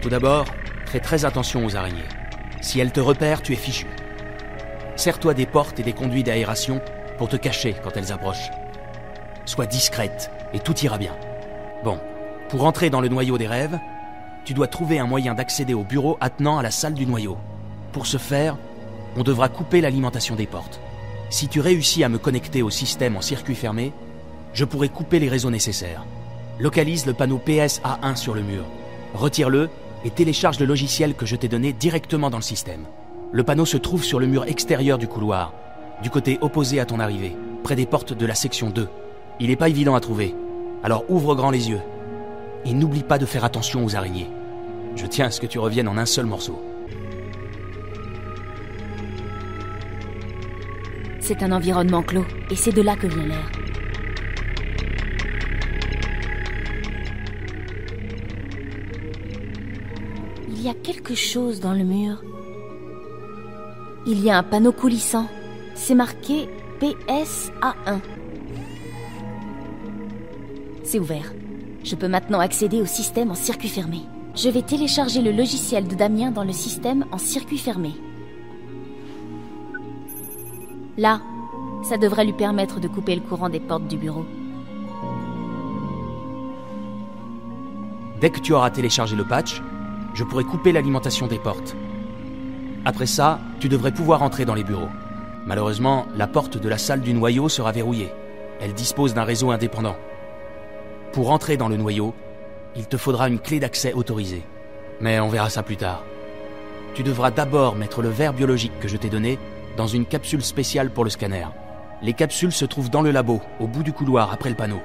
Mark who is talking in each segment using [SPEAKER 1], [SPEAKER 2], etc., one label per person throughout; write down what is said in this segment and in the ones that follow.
[SPEAKER 1] Tout d'abord, fais très attention aux araignées. Si elles te repèrent, tu es fichu. Serre-toi des portes et des conduits d'aération pour te cacher quand elles approchent. Sois discrète et tout ira bien. Bon, pour entrer dans le noyau des rêves, tu dois trouver un moyen d'accéder au bureau attenant à la salle du noyau. Pour ce faire, on devra couper l'alimentation des portes. Si tu réussis à me connecter au système en circuit fermé, je pourrai couper les réseaux nécessaires. Localise le panneau PSA1 sur le mur. Retire-le et télécharge le logiciel que je t'ai donné directement dans le système. Le panneau se trouve sur le mur extérieur du couloir, du côté opposé à ton arrivée, près des portes de la section 2. Il n'est pas évident à trouver, alors ouvre grand les yeux. Et n'oublie pas de faire attention aux araignées. Je tiens à ce que tu reviennes en un seul morceau.
[SPEAKER 2] C'est un environnement clos, et c'est de là que vient l'air. Il y a quelque chose dans le mur. Il y a un panneau coulissant. C'est marqué PSA1. C'est ouvert. Je peux maintenant accéder au système en circuit fermé. Je vais télécharger le logiciel de Damien dans le système en circuit fermé. Là, ça devrait lui permettre de couper le courant des portes du bureau.
[SPEAKER 1] Dès que tu auras téléchargé le patch, je pourrai couper l'alimentation des portes. Après ça, tu devrais pouvoir entrer dans les bureaux. Malheureusement, la porte de la salle du noyau sera verrouillée. Elle dispose d'un réseau indépendant. Pour entrer dans le noyau, il te faudra une clé d'accès autorisée. Mais on verra ça plus tard. Tu devras d'abord mettre le verre biologique que je t'ai donné dans une capsule spéciale pour le scanner. Les capsules se trouvent dans le labo, au bout du couloir, après le panneau.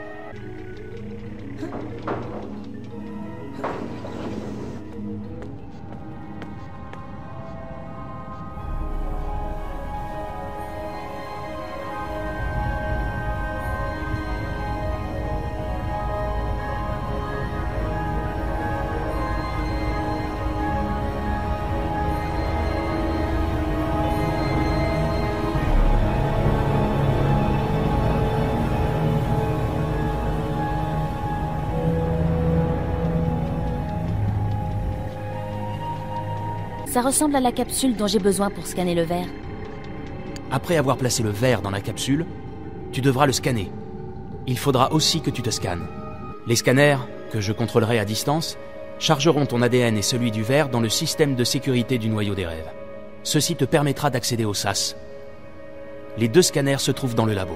[SPEAKER 2] Ça ressemble à la capsule dont j'ai besoin pour scanner le verre.
[SPEAKER 1] Après avoir placé le verre dans la capsule, tu devras le scanner. Il faudra aussi que tu te scannes. Les scanners, que je contrôlerai à distance, chargeront ton ADN et celui du verre dans le système de sécurité du noyau des rêves. Ceci te permettra d'accéder au SAS. Les 2 scanners se trouvent dans le labo.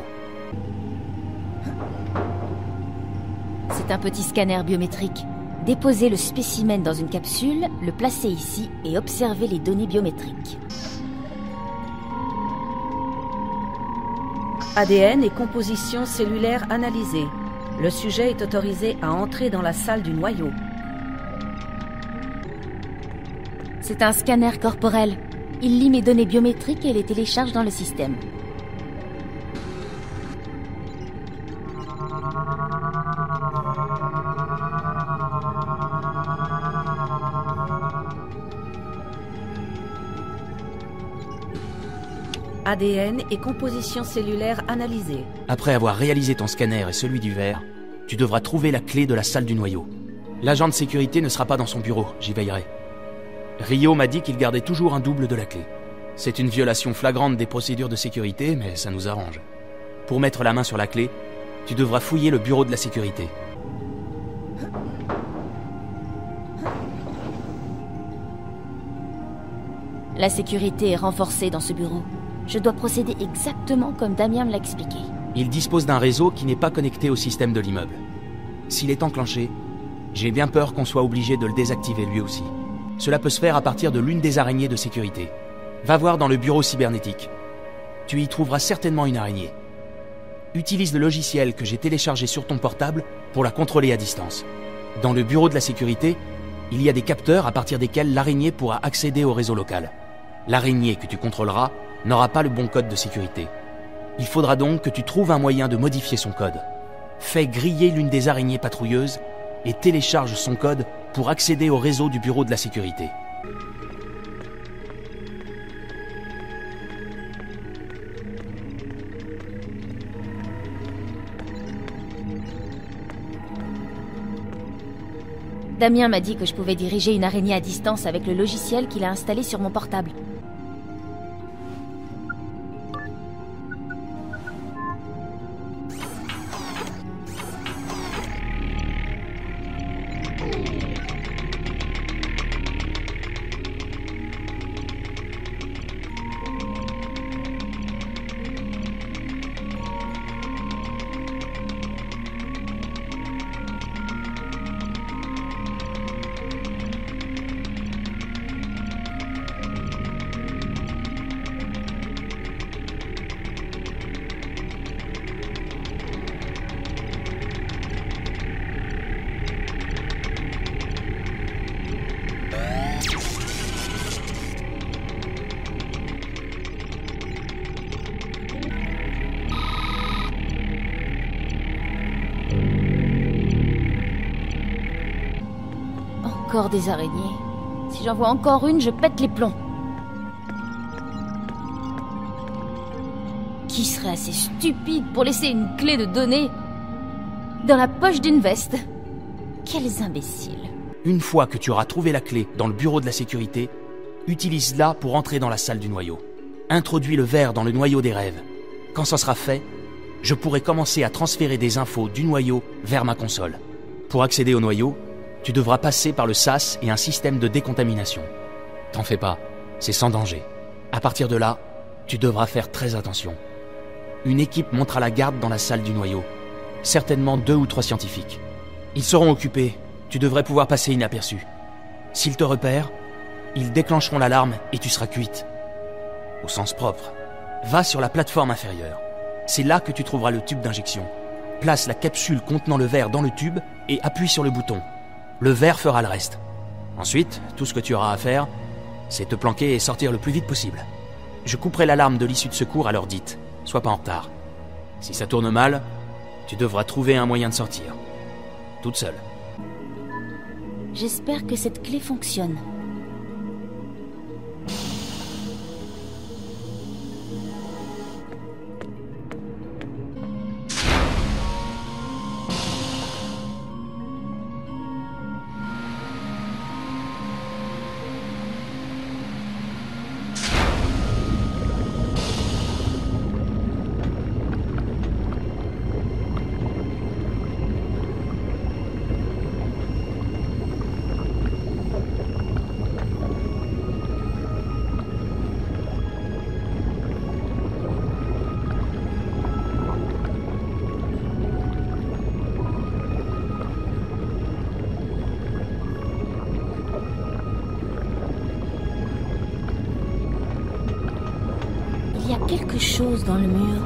[SPEAKER 2] C'est un petit scanner biométrique. Déposez le spécimen dans une capsule, le placer ici et observer les données biométriques.
[SPEAKER 3] ADN et composition cellulaire analysée. Le sujet est autorisé à entrer dans la salle du noyau.
[SPEAKER 2] C'est un scanner corporel. Il lit mes données biométriques et les télécharge dans le système.
[SPEAKER 3] ADN et composition cellulaire analysée.
[SPEAKER 1] Après avoir réalisé ton scanner et celui du verre, tu devras trouver la clé de la salle du noyau. L'agent de sécurité ne sera pas dans son bureau, j'y veillerai. Rio m'a dit qu'il gardait toujours un double de la clé. C'est une violation flagrante des procédures de sécurité, mais ça nous arrange. Pour mettre la main sur la clé, tu devras fouiller le bureau de la sécurité.
[SPEAKER 2] La sécurité est renforcée dans ce bureau. Je dois procéder exactement comme Damien me l'a expliqué.
[SPEAKER 1] Il dispose d'un réseau qui n'est pas connecté au système de l'immeuble. S'il est enclenché, j'ai bien peur qu'on soit obligé de le désactiver lui aussi. Cela peut se faire à partir de l'une des araignées de sécurité. Va voir dans le bureau cybernétique. Tu y trouveras certainement une araignée. Utilise le logiciel que j'ai téléchargé sur ton portable pour la contrôler à distance. Dans le bureau de la sécurité, il y a des capteurs à partir desquels l'araignée pourra accéder au réseau local. L'araignée que tu contrôleras n'aura pas le bon code de sécurité. Il faudra donc que tu trouves un moyen de modifier son code. Fais griller l'une des araignées patrouilleuses et télécharge son code pour accéder au réseau du bureau de la sécurité.
[SPEAKER 2] Damien m'a dit que je pouvais diriger une araignée à distance avec le logiciel qu'il a installé sur mon portable. Encore des araignées. Si j'en vois encore une, je pète les plombs. Qui serait assez stupide pour laisser une clé de données dans la poche d'une veste? Quels imbéciles.
[SPEAKER 1] Une fois que tu auras trouvé la clé dans le bureau de la sécurité, utilise-la pour entrer dans la salle du noyau. Introduis le verre dans le noyau des rêves. Quand ça sera fait, je pourrai commencer à transférer des infos du noyau vers ma console. Pour accéder au noyau, tu devras passer par le sas et un système de décontamination. T'en fais pas, c'est sans danger. À partir de là, tu devras faire très attention. Une équipe montera la garde dans la salle du noyau. Certainement 2 ou 3 scientifiques. Ils seront occupés, tu devrais pouvoir passer inaperçu. S'ils te repèrent, ils déclencheront l'alarme et tu seras cuite. Au sens propre. Va sur la plateforme inférieure. C'est là que tu trouveras le tube d'injection. Place la capsule contenant le verre dans le tube et appuie sur le bouton. Le verre fera le reste. Ensuite, tout ce que tu auras à faire, c'est te planquer et sortir le plus vite possible. Je couperai l'alarme de l'issue de secours à l'heure dite. Sois pas en retard. Si ça tourne mal, tu devras trouver un moyen de sortir. Toute seule.
[SPEAKER 2] J'espère que cette clé fonctionne. Il y a quelque chose dans le mur.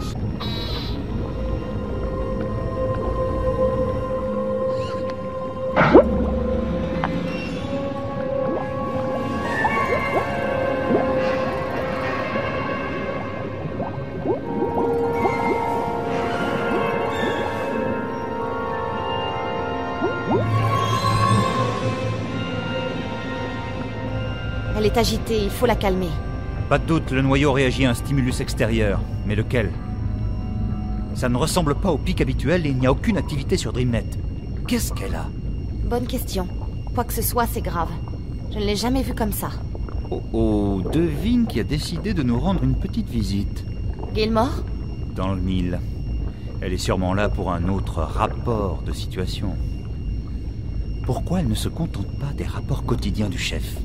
[SPEAKER 4] Elle est agitée, il faut la calmer.
[SPEAKER 5] Pas de doute, le noyau réagit à un stimulus extérieur. Mais lequel? Ça ne ressemble pas au pic habituel et il n'y a aucune activité sur DreamNet. Qu'est-ce qu'elle a?
[SPEAKER 4] Bonne question. Quoi que ce soit, c'est grave. Je ne l'ai jamais vue comme ça.
[SPEAKER 5] Oh, devine qui a décidé de nous rendre une petite visite.
[SPEAKER 4] Gilmore?
[SPEAKER 5] Dans le mille. Elle est sûrement là pour un autre rapport de situation. Pourquoi elle ne se contente pas des rapports quotidiens du chef?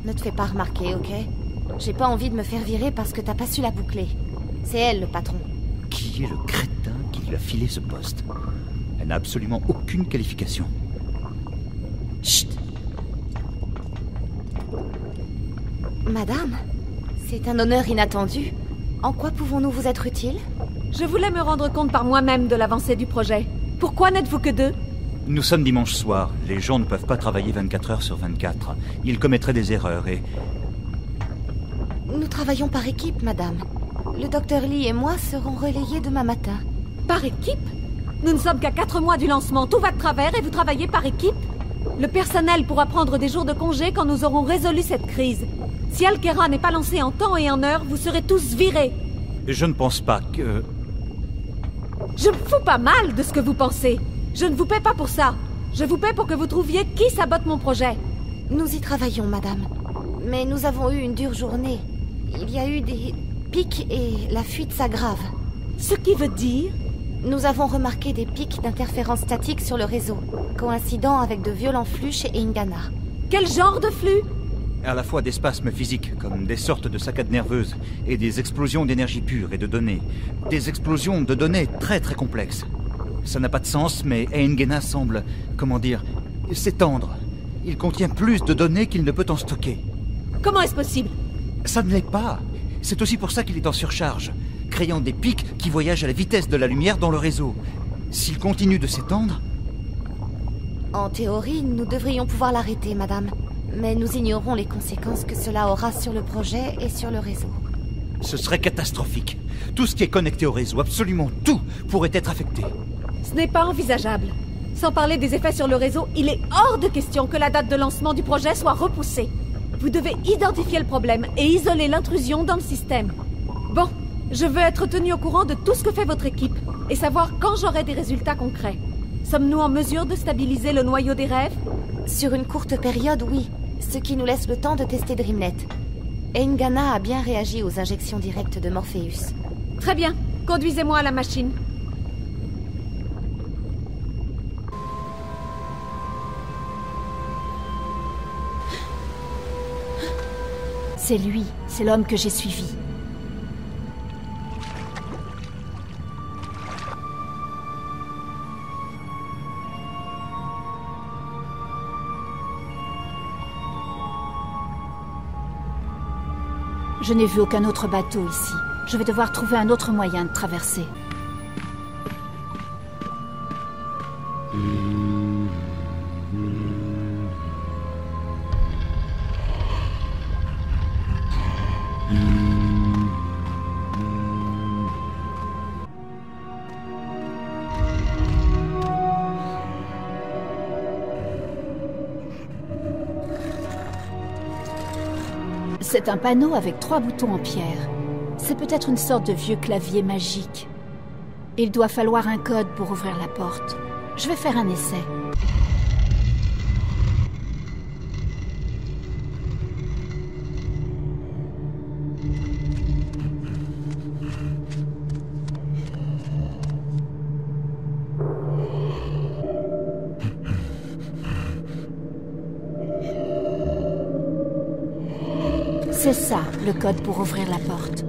[SPEAKER 4] Ne te fais pas remarquer, ok? J'ai pas envie de me faire virer parce que t'as pas su la boucler. C'est elle, le patron.
[SPEAKER 5] Qui est le crétin qui lui a filé ce poste? Elle n'a absolument aucune qualification. Chut!
[SPEAKER 4] Madame, c'est un honneur inattendu. En quoi pouvons-nous vous être utiles?
[SPEAKER 6] Je voulais me rendre compte par moi-même de l'avancée du projet. Pourquoi n'êtes-vous que 2?
[SPEAKER 5] Nous sommes dimanche soir. Les gens ne peuvent pas travailler 24 heures sur 24. Ils commettraient des erreurs et...
[SPEAKER 4] Nous travaillons par équipe, madame. Le docteur Lee et moi serons relayés demain matin.
[SPEAKER 6] Par équipe? Nous ne sommes qu'à 4 mois du lancement. Tout va de travers et vous travaillez par équipe? Le personnel pourra prendre des jours de congé quand nous aurons résolu cette crise. Si Alkera n'est pas lancé en temps et en heure, vous serez tous virés.
[SPEAKER 5] Je ne pense pas que...
[SPEAKER 6] Je me fous pas mal de ce que vous pensez. Je ne vous paie pas pour ça. Je vous paie pour que vous trouviez qui sabote mon projet.
[SPEAKER 4] Nous y travaillons, madame. Mais nous avons eu une dure journée. Il y a eu des pics et la fuite s'aggrave.
[SPEAKER 6] Ce qui veut dire...
[SPEAKER 4] Nous avons remarqué des pics d'interférence statique sur le réseau, coïncidant avec de violents flux chez Ingana.
[SPEAKER 6] Quel genre de flux?
[SPEAKER 5] À la fois des spasmes physiques, comme des sortes de saccades nerveuses, et des explosions d'énergie pure et de données. Des explosions de données très très complexes. Ça n'a pas de sens, mais Ingana semble, comment dire, s'étendre. Il contient plus de données qu'il ne peut en stocker.
[SPEAKER 6] Comment est-ce possible?
[SPEAKER 5] Ça ne l'est pas. C'est aussi pour ça qu'il est en surcharge, créant des pics qui voyagent à la vitesse de la lumière dans le réseau. S'il continue de s'étendre...
[SPEAKER 4] En théorie, nous devrions pouvoir l'arrêter, madame. Mais nous ignorons les conséquences que cela aura sur le projet et sur le réseau.
[SPEAKER 5] Ce serait catastrophique. Tout ce qui est connecté au réseau, absolument tout, pourrait être affecté.
[SPEAKER 6] Ce n'est pas envisageable. Sans parler des effets sur le réseau, il est hors de question que la date de lancement du projet soit repoussée. Vous devez identifier le problème et isoler l'intrusion dans le système. Bon, je veux être tenu au courant de tout ce que fait votre équipe et savoir quand j'aurai des résultats concrets. Sommes-nous en mesure de stabiliser le noyau des rêves?
[SPEAKER 4] Sur une courte période, oui. Ce qui nous laisse le temps de tester Dreamnet. Ingana a bien réagi aux injections directes de Morpheus.
[SPEAKER 6] Très bien. Conduisez-moi à la machine.
[SPEAKER 2] C'est lui, c'est l'homme que j'ai suivi. Je n'ai vu aucun autre bateau ici. Je vais devoir trouver un autre moyen de traverser. C'est un panneau avec 3 boutons en pierre. C'est peut-être une sorte de vieux clavier magique. Il doit falloir un code pour ouvrir la porte. Je vais faire un essai. C'est ça, le code pour ouvrir la porte.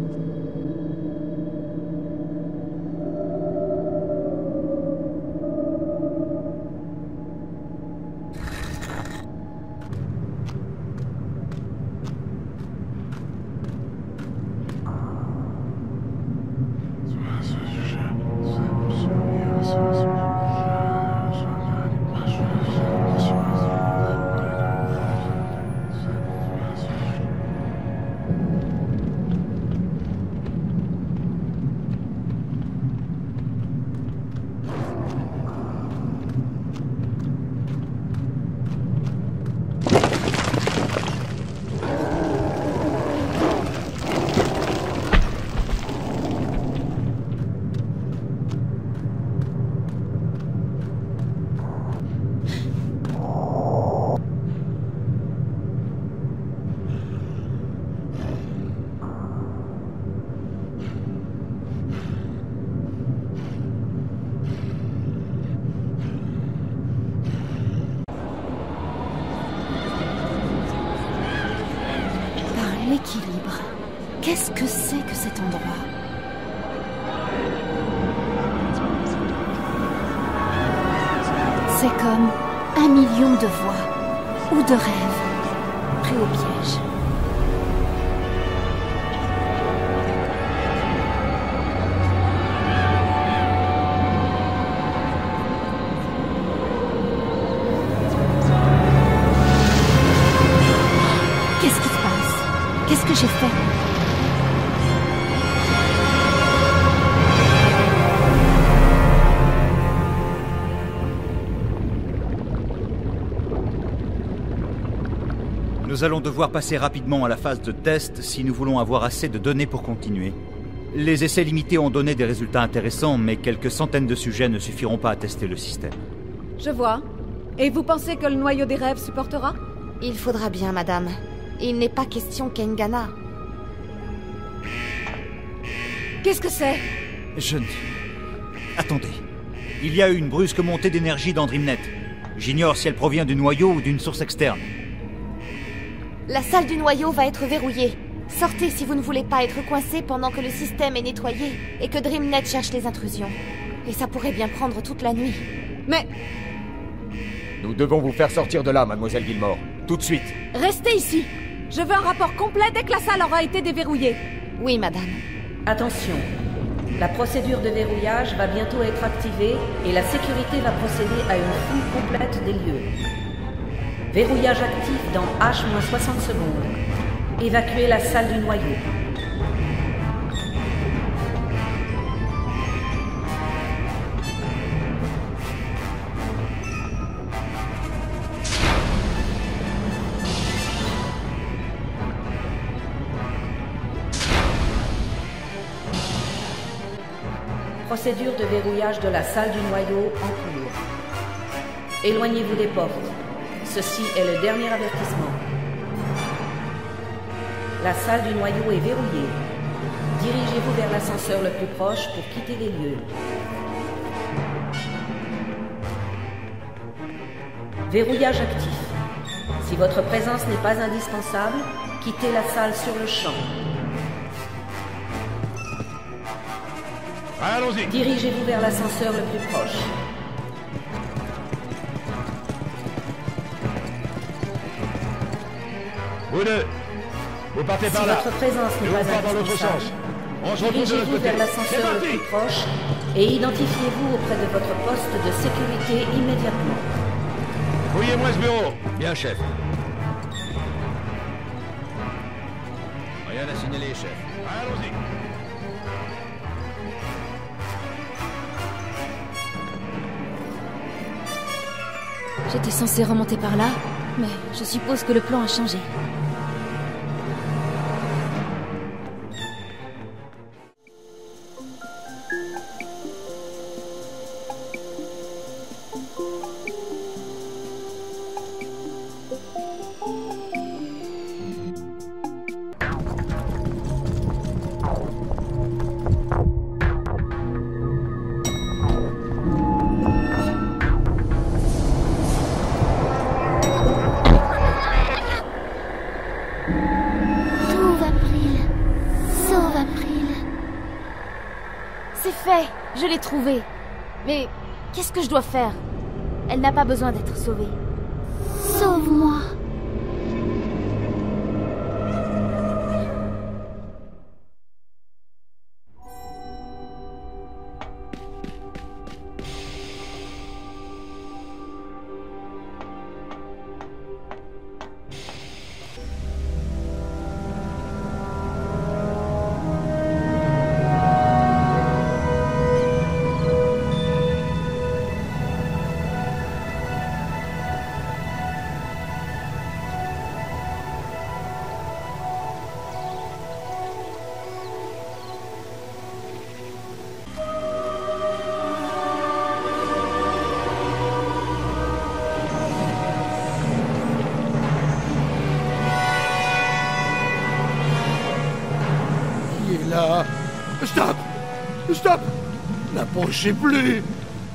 [SPEAKER 2] L'équilibre. Qu'est-ce que c'est que cet endroit? C'est comme 1 million de voix ou de rêves pris au piège. Qu'est-ce qui se passe? Qu'est-ce que j'ai fait?
[SPEAKER 5] Nous allons devoir passer rapidement à la phase de test si nous voulons avoir assez de données pour continuer. Les essais limités ont donné des résultats intéressants, mais quelques centaines de sujets ne suffiront pas à tester le système.
[SPEAKER 6] Je vois. Et vous pensez que le noyau des rêves supportera?
[SPEAKER 4] Il faudra bien, madame. Il n'est pas question qu'Engana.
[SPEAKER 6] Qu'est-ce que c'est?
[SPEAKER 5] Attendez. Il y a eu une brusque montée d'énergie dans DreamNet. J'ignore si elle provient du noyau ou d'une source externe.
[SPEAKER 4] La salle du noyau va être verrouillée. Sortez si vous ne voulez pas être coincé pendant que le système est nettoyé et que DreamNet cherche les intrusions. Et ça pourrait bien prendre toute la nuit.
[SPEAKER 6] Mais...
[SPEAKER 7] Nous devons vous faire sortir de là, mademoiselle Gilmore. Tout de suite.
[SPEAKER 6] Restez ici. Je veux un rapport complet dès que la salle aura été déverrouillée.
[SPEAKER 4] Oui, madame.
[SPEAKER 3] Attention, la procédure de verrouillage va bientôt être activée et la sécurité va procéder à une fouille complète des lieux. Verrouillage actif dans H-60 secondes. Évacuez la salle du noyau. Procédure de verrouillage de la salle du noyau en cours. Éloignez-vous des portes. Ceci est le dernier avertissement. La salle du noyau est verrouillée. Dirigez-vous vers l'ascenseur le plus proche pour quitter les lieux. Verrouillage actif. Si votre présence n'est pas indispensable, quittez la salle sur le champ.
[SPEAKER 7] Allons-y.
[SPEAKER 3] Dirigez-vous vers l'ascenseur le plus proche.
[SPEAKER 7] Vous deux, vous partez
[SPEAKER 3] Si
[SPEAKER 7] par là.
[SPEAKER 3] votre présence n'est
[SPEAKER 7] Et
[SPEAKER 3] pas
[SPEAKER 7] on part dans l'autre
[SPEAKER 3] indispensable,
[SPEAKER 7] sens. On se retrouve de l'autre
[SPEAKER 3] dirigez-vous
[SPEAKER 7] côté.
[SPEAKER 3] vers l'ascenseur
[SPEAKER 7] C'est
[SPEAKER 3] le
[SPEAKER 7] parti.
[SPEAKER 3] plus proche et identifiez-vous auprès de votre poste de sécurité immédiatement.
[SPEAKER 7] Fouillez-moi ce bureau.
[SPEAKER 8] Bien, chef.
[SPEAKER 7] Rien à signaler, chef. Allons-y.
[SPEAKER 9] J'étais censé remonter par là, mais je suppose que le plan a changé.
[SPEAKER 4] Je l'ai trouvée. Mais qu'est-ce que je dois faire? Elle n'a pas besoin d'être sauvée.
[SPEAKER 9] Sauve-moi.
[SPEAKER 10] Là. Stop! Stop! N'approchez plus!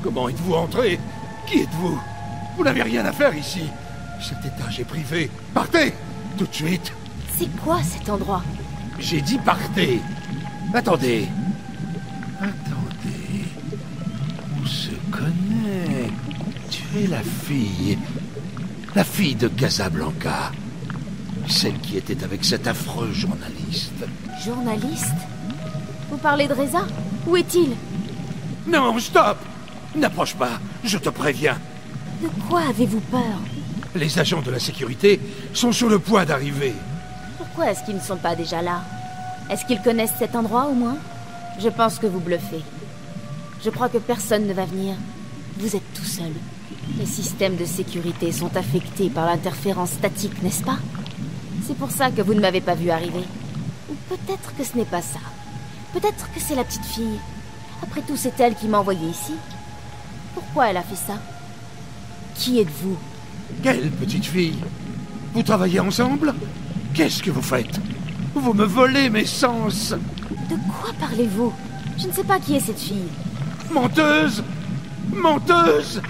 [SPEAKER 10] Comment êtes-vous entré? Qui êtes-vous? Vous n'avez rien à faire ici. Cet étage est privé. Partez! Tout de suite.
[SPEAKER 9] C'est quoi cet endroit?
[SPEAKER 10] J'ai dit partez. Attendez. Attendez. On se connaît. Tu es la fille. La fille de Casablanca. Celle qui était avec cet affreux journaliste.
[SPEAKER 9] Journaliste? Vous parlez de Reza? Où est-il?
[SPEAKER 10] Non, stop! N'approche pas, je te préviens.
[SPEAKER 9] De quoi avez-vous peur?
[SPEAKER 10] Les agents de la sécurité sont sur le point d'arriver.
[SPEAKER 9] Pourquoi est-ce qu'ils ne sont pas déjà là? Est-ce qu'ils connaissent cet endroit au moins? Je pense que vous bluffez. Je crois que personne ne va venir. Vous êtes tout seul. Les systèmes de sécurité sont affectés par l'interférence statique, n'est-ce pas? C'est pour ça que vous ne m'avez pas vu arriver. Ou peut-être que ce n'est pas ça. Peut-être que c'est la petite fille. Après tout, c'est elle qui m'a envoyé ici. Pourquoi elle a fait ça? Qui êtes-vous?
[SPEAKER 10] Quelle petite fille? Vous travaillez ensemble? Qu'est-ce que vous faites? Vous me volez mes sens!
[SPEAKER 9] De quoi parlez-vous? Je ne sais pas qui est cette fille.
[SPEAKER 10] Menteuse! Menteuse!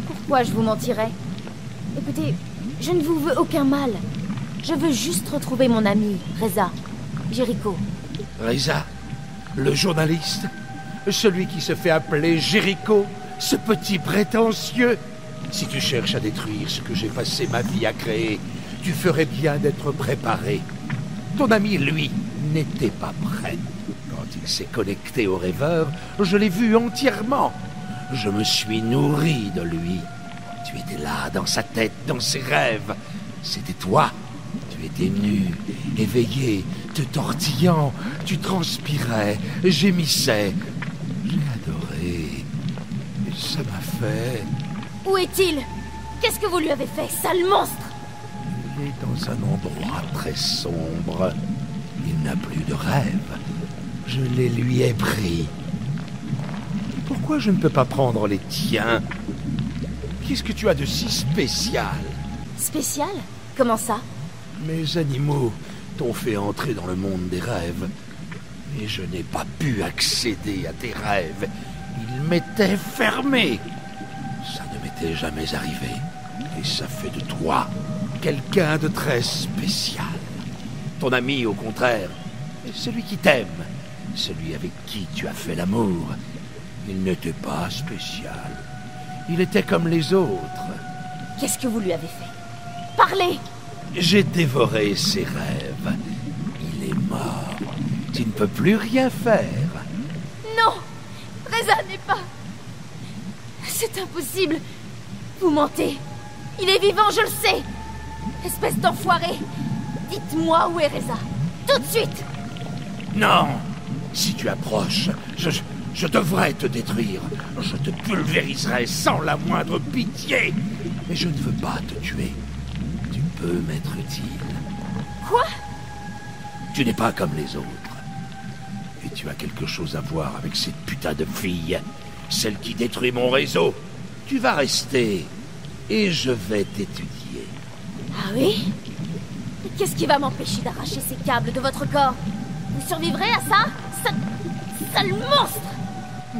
[SPEAKER 9] Pourquoi je vous mentirais? Écoutez, je ne vous veux aucun mal. Je veux juste retrouver mon ami, Reza. Jericho.
[SPEAKER 10] Reza? Le journaliste? Celui qui se fait appeler Jericho? Ce petit prétentieux? Si tu cherches à détruire ce que j'ai passé ma vie à créer, tu ferais bien d'être préparé. Ton ami, lui, n'était pas prêt. Quand il s'est connecté au rêveur, je l'ai vu entièrement. Je me suis nourri de lui. Tu étais là, dans sa tête, dans ses rêves. C'était toi. Tu étais nu, éveillé, te tortillant. Tu transpirais, gémissais. J'ai adoré. Et ça m'a fait...
[SPEAKER 9] Où est-il? Qu'est-ce que vous lui avez fait, sale monstre?
[SPEAKER 10] Il est dans un endroit très sombre. Il n'a plus de rêve. Je les lui ai pris. Pourquoi je ne peux pas prendre les tiens? Qu'est-ce que tu as de si spécial?
[SPEAKER 9] Spécial? Comment ça?
[SPEAKER 10] Mes animaux t'ont fait entrer dans le monde des rêves. Et je n'ai pas pu accéder à tes rêves. Ils m'étaient fermés. Ça ne m'était jamais arrivé. Et ça fait de toi quelqu'un de très spécial. Ton ami, au contraire, est celui qui t'aime. Celui avec qui tu as fait l'amour. Il n'était pas spécial. Il était comme les autres.
[SPEAKER 9] Qu'est-ce que vous lui avez fait? Parlez!
[SPEAKER 10] J'ai dévoré ses rêves. Il est mort. Tu ne peux plus rien faire.
[SPEAKER 9] Non! Reza n'est pas... C'est impossible. Vous mentez. Il est vivant, je le sais. Espèce d'enfoiré. Dites-moi où est Reza. Tout de suite.
[SPEAKER 10] Non. Si tu approches, je devrais te détruire. Je te pulvériserai sans la moindre pitié. Mais je ne veux pas te tuer. Tu peux m'être utile.
[SPEAKER 9] Quoi?
[SPEAKER 10] Tu n'es pas comme les autres. Et tu as quelque chose à voir avec cette putain de fille. Celle qui détruit mon réseau. Tu vas rester. Et je vais t'étudier.
[SPEAKER 9] Ah oui? Mais qu'est-ce qui va m'empêcher d'arracher ces câbles de votre corps? Vous survivrez à ça? Sale monstre!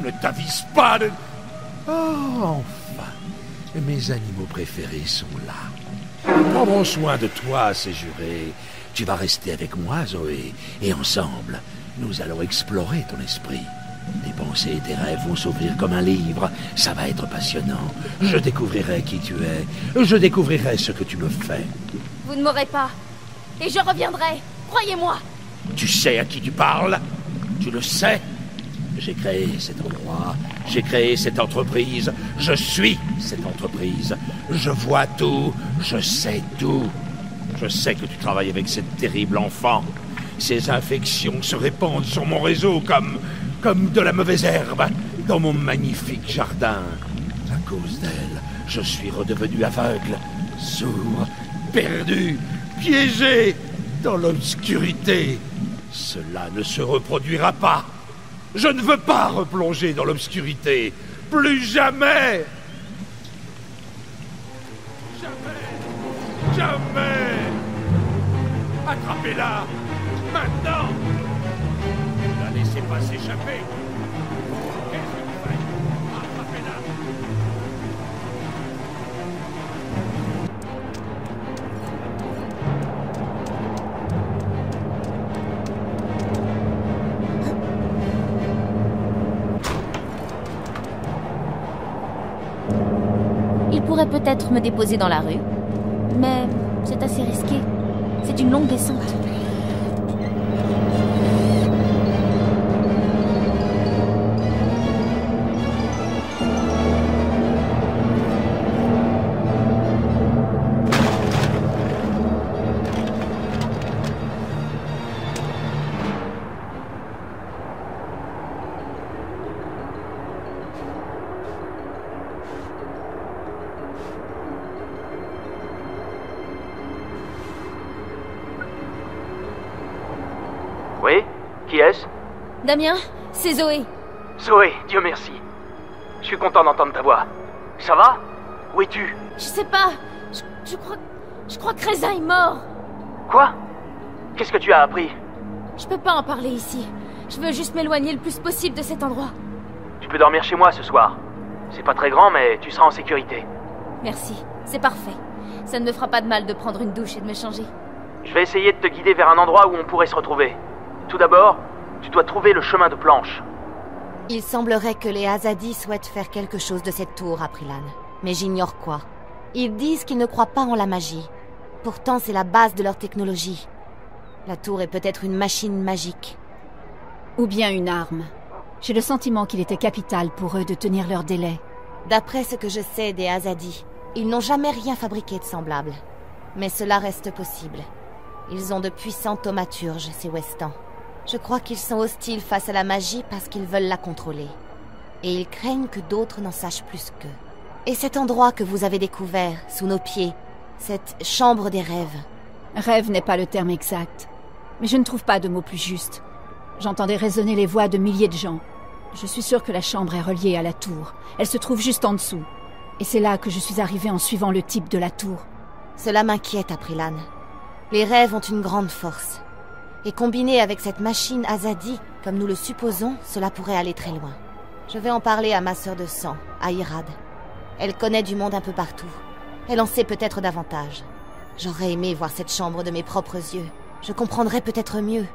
[SPEAKER 10] Ne t'avise pas de... Oh, enfin. Mes animaux préférés sont là. Prendront soin de toi, c'est juré. Tu vas rester avec moi, Zoé. Et ensemble, nous allons explorer ton esprit. Tes pensées et tes rêves vont s'ouvrir comme un livre. Ça va être passionnant. Je découvrirai qui tu es. Je découvrirai ce que tu me fais.
[SPEAKER 9] Vous ne m'aurez pas. Et je reviendrai. Croyez-moi.
[SPEAKER 10] Tu sais à qui tu parles? Tu le sais? J'ai créé cet endroit. J'ai créé cette entreprise. Je suis cette entreprise. Je vois tout. Je sais tout. Je sais que tu travailles avec cette terrible enfant. Ces infections se répandent sur mon réseau comme de la mauvaise herbe dans mon magnifique jardin. À cause d'elle, je suis redevenu aveugle, sourd, perdu, piégé dans l'obscurité. Cela ne se reproduira pas. Je ne veux pas replonger dans l'obscurité. Plus jamais. Jamais. Jamais. Attrapez-la. Maintenant. Ne la laissez pas s'échapper. Qu'est-ce que vous faites? Attrapez-la.
[SPEAKER 9] Il pourrait peut-être me déposer dans la rue, mais c'est assez risqué. C'est une longue descente.
[SPEAKER 8] Oui? Qui est-ce?
[SPEAKER 9] Damien, c'est Zoé.
[SPEAKER 8] Zoé, Dieu merci. Je suis content d'entendre ta voix. Ça va?
[SPEAKER 1] Où es-tu?
[SPEAKER 9] Je sais pas. Je crois que Reza est mort.
[SPEAKER 1] Quoi? Qu'est-ce que tu as appris?
[SPEAKER 9] Je peux pas en parler ici. Je veux juste m'éloigner le plus possible de cet endroit.
[SPEAKER 1] Tu peux dormir chez moi ce soir. C'est pas très grand, mais tu seras en sécurité.
[SPEAKER 9] Merci, c'est parfait. Ça ne me fera pas de mal de prendre une douche et de me changer.
[SPEAKER 1] Je vais essayer de te guider vers un endroit où on pourrait se retrouver. Tout d'abord, tu dois trouver le chemin de planche.
[SPEAKER 4] Il semblerait que les Azadi souhaitent faire quelque chose de cette tour, Aprilan. Mais j'ignore quoi. Ils disent qu'ils ne croient pas en la magie. Pourtant, c'est la base de leur technologie. La tour est peut-être une machine magique.
[SPEAKER 2] Ou bien une arme. J'ai le sentiment qu'il était capital pour eux de tenir leur délai.
[SPEAKER 4] D'après ce que je sais des Azadi, ils n'ont jamais rien fabriqué de semblable. Mais cela reste possible. Ils ont de puissants thaumaturges, ces Westans. Je crois qu'ils sont hostiles face à la magie parce qu'ils veulent la contrôler. Et ils craignent que d'autres n'en sachent plus qu'eux. Et cet endroit que vous avez découvert, sous nos pieds, cette chambre des rêves.
[SPEAKER 2] Rêve n'est pas le terme exact. Mais je ne trouve pas de mot plus juste. J'entendais résonner les voix de milliers de gens. Je suis sûre que la chambre est reliée à la tour. Elle se trouve juste en dessous. Et c'est là que je suis arrivée en suivant le type de la tour.
[SPEAKER 4] Cela m'inquiète, Aprilan. Les rêves ont une grande force. Et combiné avec cette machine Azadi, comme nous le supposons, cela pourrait aller très loin. Je vais en parler à ma sœur de sang, à Irad. Elle connaît du monde un peu partout. Elle en sait peut-être davantage. J'aurais aimé voir cette chambre de mes propres yeux. Je comprendrais peut-être mieux.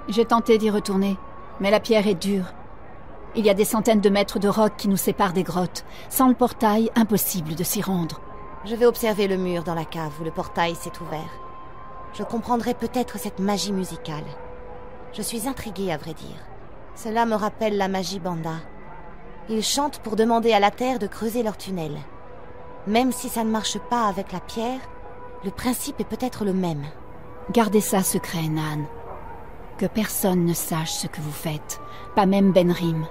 [SPEAKER 2] J'ai tenté d'y retourner, mais la pierre est dure. Il y a des centaines de mètres de roc qui nous séparent des grottes. Sans le portail, impossible de s'y rendre.
[SPEAKER 4] Je vais observer le mur dans la cave où le portail s'est ouvert. Je comprendrai peut-être cette magie musicale. Je suis intriguée, à vrai dire. Cela me rappelle la magie Banda. Ils chantent pour demander à la terre de creuser leur tunnel. Même si ça ne marche pas avec la pierre, le principe est peut-être le même.
[SPEAKER 2] Gardez ça secret, Nan. Que personne ne sache ce que vous faites, pas même Benrim.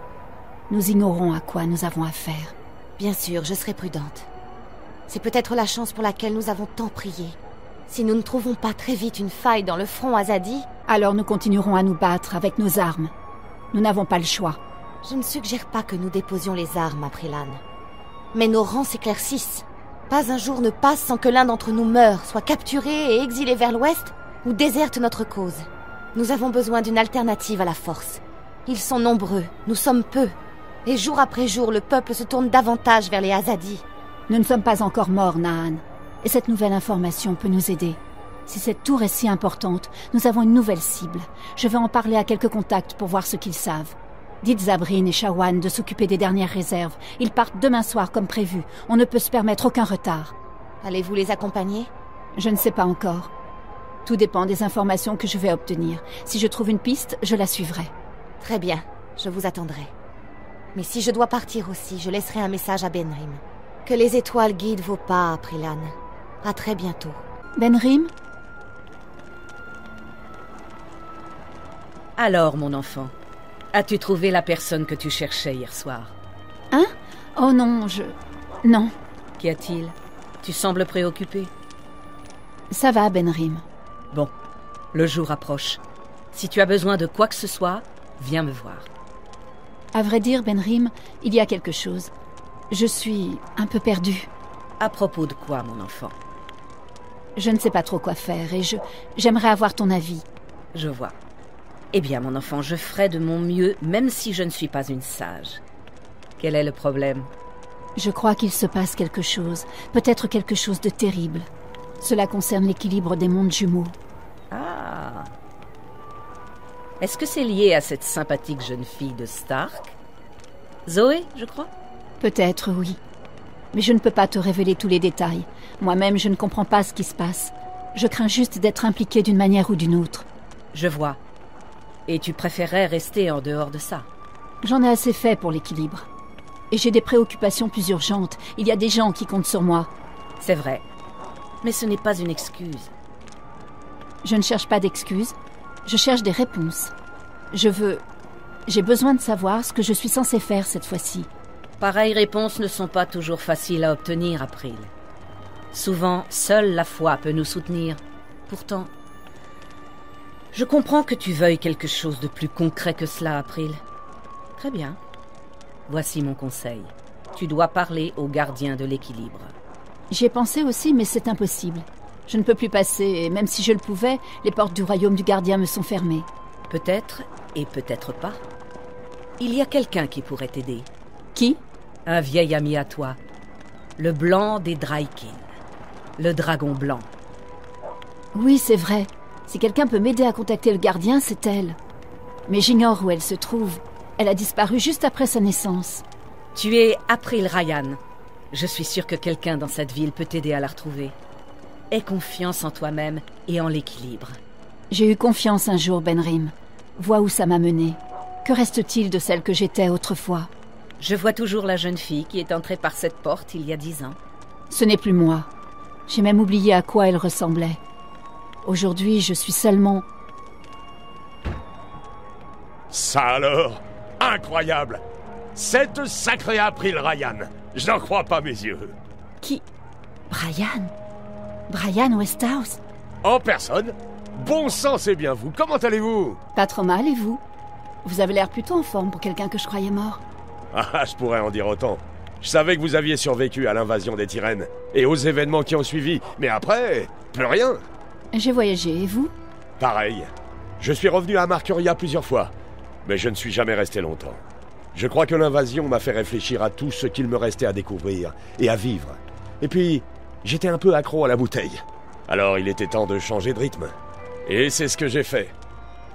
[SPEAKER 2] Nous ignorons à quoi nous avons affaire.
[SPEAKER 4] Bien sûr, je serai prudente. C'est peut-être la chance pour laquelle nous avons tant prié. Si nous ne trouvons pas très vite une faille dans le front Azadi...
[SPEAKER 2] Alors nous continuerons à nous battre avec nos armes. Nous n'avons pas le choix.
[SPEAKER 4] Je ne suggère pas que nous déposions les armes, Aprilan. Mais nos rangs s'éclaircissent. Pas un jour ne passe sans que l'un d'entre nous meure, soit capturé et exilé vers l'ouest, ou déserte notre cause. Nous avons besoin d'une alternative à la force. Ils sont nombreux, nous sommes peu. Et jour après jour, le peuple se tourne davantage vers les Azadi.
[SPEAKER 2] Nous ne sommes pas encore morts, Naan. Et cette nouvelle information peut nous aider. Si cette tour est si importante, nous avons une nouvelle cible. Je vais en parler à quelques contacts pour voir ce qu'ils savent. Dites Zabrin et Shawan de s'occuper des dernières réserves. Ils partent demain soir comme prévu. On ne peut se permettre aucun retard.
[SPEAKER 4] Allez-vous les accompagner?
[SPEAKER 2] Je ne sais pas encore. Tout dépend des informations que je vais obtenir. Si je trouve une piste, je la suivrai.
[SPEAKER 4] Très bien, je vous attendrai. Mais si je dois partir aussi, je laisserai un message à Benrim. Que les étoiles guident vos pas, Aprilan. À très bientôt.
[SPEAKER 2] Benrim?
[SPEAKER 3] Alors, mon enfant, as-tu trouvé la personne que tu cherchais hier soir?
[SPEAKER 2] Hein? Oh non, Non.
[SPEAKER 3] Qu'y a-t-il? Tu sembles préoccupé.
[SPEAKER 2] Ça va, Benrim.
[SPEAKER 3] Bon, le jour approche. Si tu as besoin de quoi que ce soit, viens me voir.
[SPEAKER 2] À vrai dire, Benrim, il y a quelque chose. Je suis un peu perdue.
[SPEAKER 3] À propos de quoi, mon enfant?
[SPEAKER 2] Je ne sais pas trop quoi faire et j'aimerais avoir ton avis.
[SPEAKER 3] Je vois. Eh bien, mon enfant, je ferai de mon mieux, même si je ne suis pas une sage. Quel est le problème?
[SPEAKER 2] Je crois qu'il se passe quelque chose, peut-être quelque chose de terrible. Cela concerne l'équilibre des mondes jumeaux.
[SPEAKER 3] Ah! Est-ce que c'est lié à cette sympathique jeune fille de Stark? Zoé, je crois?
[SPEAKER 2] Peut-être, oui. Mais je ne peux pas te révéler tous les détails. Moi-même, je ne comprends pas ce qui se passe. Je crains juste d'être impliquée d'une manière ou d'une autre.
[SPEAKER 3] Je vois. Et tu préférerais rester en dehors de ça?
[SPEAKER 2] J'en ai assez fait pour l'équilibre. Et j'ai des préoccupations plus urgentes. Il y a des gens qui comptent sur moi.
[SPEAKER 3] C'est vrai. Mais ce n'est pas une excuse.
[SPEAKER 2] Je ne cherche pas d'excuses. Je cherche des réponses. J'ai besoin de savoir ce que je suis censée faire cette fois-ci.
[SPEAKER 3] Pareilles réponses ne sont pas toujours faciles à obtenir, April. Souvent, seule la foi peut nous soutenir. Pourtant, je comprends que tu veuilles quelque chose de plus concret que cela, April. Très bien. Voici mon conseil. Tu dois parler au gardien de l'équilibre.
[SPEAKER 2] J'y ai pensé aussi, mais c'est impossible. Je ne peux plus passer, et même si je le pouvais, les portes du royaume du gardien me sont fermées.
[SPEAKER 3] Peut-être, et peut-être pas. Il y a quelqu'un qui pourrait t'aider.
[SPEAKER 2] Qui?
[SPEAKER 3] Un vieil ami à toi. Le blanc des Drykin. Le dragon blanc.
[SPEAKER 2] Oui, c'est vrai. Si quelqu'un peut m'aider à contacter le gardien, c'est elle. Mais j'ignore où elle se trouve. Elle a disparu juste après sa naissance.
[SPEAKER 3] Tu es April Ryan. Je suis sûre que quelqu'un dans cette ville peut t'aider à la retrouver. Aie confiance en toi-même et en l'équilibre.
[SPEAKER 2] J'ai eu confiance un jour, Benrim. Vois où ça m'a menée. Que reste-t-il de celle que j'étais autrefois?
[SPEAKER 3] Je vois toujours la jeune fille qui est entrée par cette porte il y a 10 ans.
[SPEAKER 2] Ce n'est plus moi. J'ai même oublié à quoi elle ressemblait. Aujourd'hui, je suis seulement...
[SPEAKER 8] Ça alors? Incroyable! Cette sacrée April Ryan! Je n'en crois pas mes yeux!
[SPEAKER 2] Qui? Brian? Brian Westhouse?
[SPEAKER 8] En personne? Bon sang, c'est bien vous! Comment allez-vous?
[SPEAKER 2] Pas trop mal, et vous? Vous avez l'air plutôt en forme pour quelqu'un que je croyais mort.
[SPEAKER 8] Ah, je pourrais en dire autant. Je savais que vous aviez survécu à l'invasion des Tyrènes et aux événements qui ont suivi, mais après, plus rien.
[SPEAKER 2] J'ai voyagé, et vous?
[SPEAKER 8] Pareil. Je suis revenu à Marcuria plusieurs fois, mais je ne suis jamais resté longtemps. Je crois que l'invasion m'a fait réfléchir à tout ce qu'il me restait à découvrir et à vivre. Et puis, j'étais un peu accro à la bouteille. Alors il était temps de changer de rythme. Et c'est ce que j'ai fait.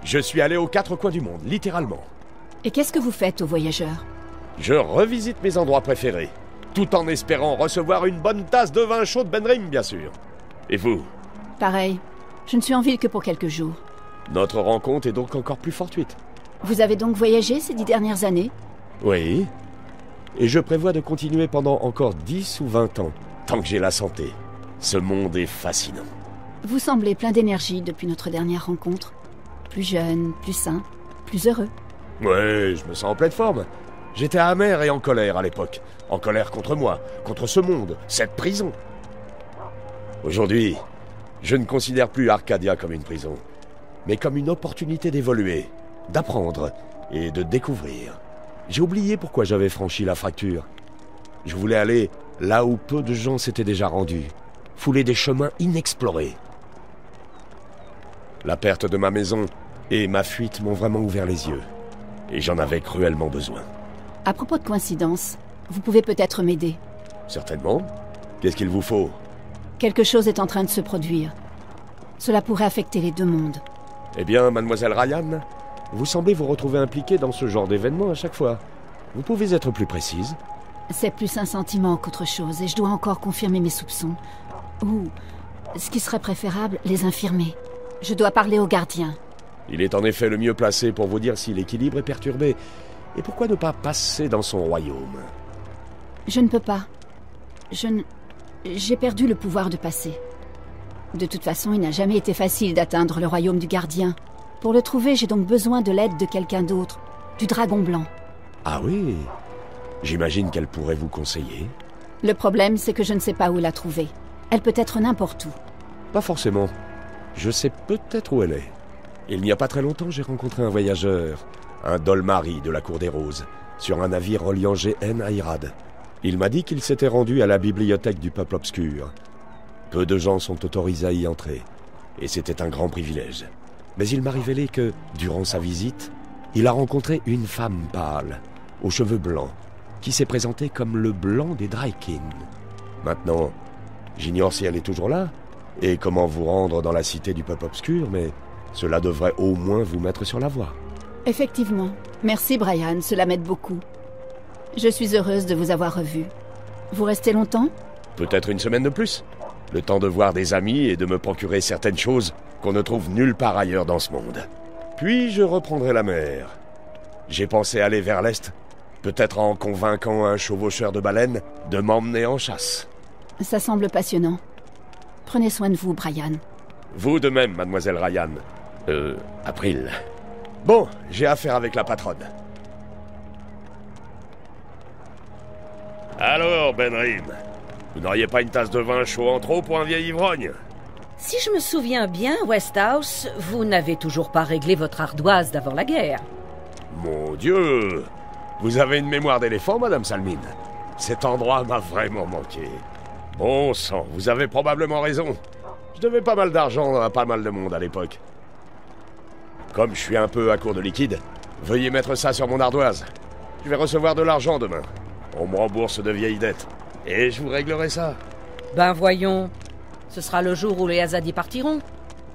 [SPEAKER 8] Je suis allé aux 4 coins du monde, littéralement.
[SPEAKER 2] Et qu'est-ce que vous faites aux voyageurs?
[SPEAKER 8] Je revisite mes endroits préférés, tout en espérant recevoir une bonne tasse de vin chaud de Benrim, bien sûr. Et vous?
[SPEAKER 2] Pareil. Je ne suis en ville que pour quelques jours.
[SPEAKER 8] Notre rencontre est donc encore plus fortuite.
[SPEAKER 2] Vous avez donc voyagé ces 10 dernières années?
[SPEAKER 8] Oui. Et je prévois de continuer pendant encore 10 ou 20 ans, tant que j'ai la santé. Ce monde est fascinant.
[SPEAKER 2] Vous semblez plein d'énergie depuis notre dernière rencontre. Plus jeune, plus sain, plus heureux.
[SPEAKER 8] Ouais, je me sens en pleine forme. J'étais amer et en colère à l'époque. En colère contre moi, contre ce monde, cette prison. Aujourd'hui, je ne considère plus Arcadia comme une prison, mais comme une opportunité d'évoluer, d'apprendre et de découvrir. J'ai oublié pourquoi j'avais franchi la fracture. Je voulais aller là où peu de gens s'étaient déjà rendus, fouler des chemins inexplorés. La perte de ma maison et ma fuite m'ont vraiment ouvert les yeux, et j'en avais cruellement besoin.
[SPEAKER 2] À propos de coïncidence, vous pouvez peut-être m'aider.
[SPEAKER 8] Certainement. Qu'est-ce qu'il vous faut?
[SPEAKER 2] Quelque chose est en train de se produire. Cela pourrait affecter les deux mondes.
[SPEAKER 8] Eh bien, mademoiselle Ryan, vous semblez vous retrouver impliquée dans ce genre d'événement à chaque fois. Vous pouvez être plus précise?
[SPEAKER 2] C'est plus un sentiment qu'autre chose, et je dois encore confirmer mes soupçons. Ou, ce qui serait préférable, les infirmer. Je dois parler au gardien.
[SPEAKER 8] Il est en effet le mieux placé pour vous dire si l'équilibre est perturbé. Et pourquoi ne pas passer dans son royaume?
[SPEAKER 2] Je ne peux pas. J'ai perdu le pouvoir de passer. De toute façon, il n'a jamais été facile d'atteindre le royaume du gardien. Pour le trouver, j'ai donc besoin de l'aide de quelqu'un d'autre, du dragon blanc.
[SPEAKER 8] Ah oui? J'imagine qu'elle pourrait vous conseiller.
[SPEAKER 2] Le problème, c'est que je ne sais pas où la trouver. Elle peut être n'importe où.
[SPEAKER 8] Pas forcément. Je sais peut-être où elle est. Il n'y a pas très longtemps, j'ai rencontré un voyageur, un Dolmari de la Cour des Roses, sur un navire reliant GN à Irad. Il m'a dit qu'il s'était rendu à la bibliothèque du peuple obscur. Peu de gens sont autorisés à y entrer, et c'était un grand privilège. Mais il m'a révélé que, durant sa visite, il a rencontré une femme pâle, aux cheveux blancs, qui s'est présentée comme le blanc des Drykin. Maintenant, j'ignore si elle est toujours là, et comment vous rendre dans la cité du peuple obscur, mais cela devrait au moins vous mettre sur la voie.
[SPEAKER 2] Effectivement. Merci, Brian, cela m'aide beaucoup. Je suis heureuse de vous avoir revu. Vous restez longtemps?
[SPEAKER 8] Peut-être une semaine de plus. Le temps de voir des amis et de me procurer certaines choses qu'on ne trouve nulle part ailleurs dans ce monde. Puis je reprendrai la mer. J'ai pensé aller vers l'est, peut-être en convainquant un chevaucheur de baleines de m'emmener en chasse.
[SPEAKER 2] Ça semble passionnant. Prenez soin de vous, Brian.
[SPEAKER 8] Vous de même, mademoiselle Ryan. April. Bon, j'ai affaire avec la patronne. Alors, Benrim, vous n'auriez pas une tasse de vin chaud en trop pour un vieil ivrogne?
[SPEAKER 3] Si je me souviens bien, Westhouse, vous n'avez toujours pas réglé votre ardoise d'avant la guerre.
[SPEAKER 8] Mon Dieu! Vous avez une mémoire d'éléphant, madame Salmine. Cet endroit m'a vraiment manqué. Bon sang, vous avez probablement raison. Je devais pas mal d'argent à pas mal de monde à l'époque. Comme je suis un peu à court de liquide, veuillez mettre ça sur mon ardoise. Je vais recevoir de l'argent demain. On me rembourse de vieilles dettes. Et je vous réglerai ça.
[SPEAKER 3] Ben voyons. Ce sera le jour où les Azadi partiront.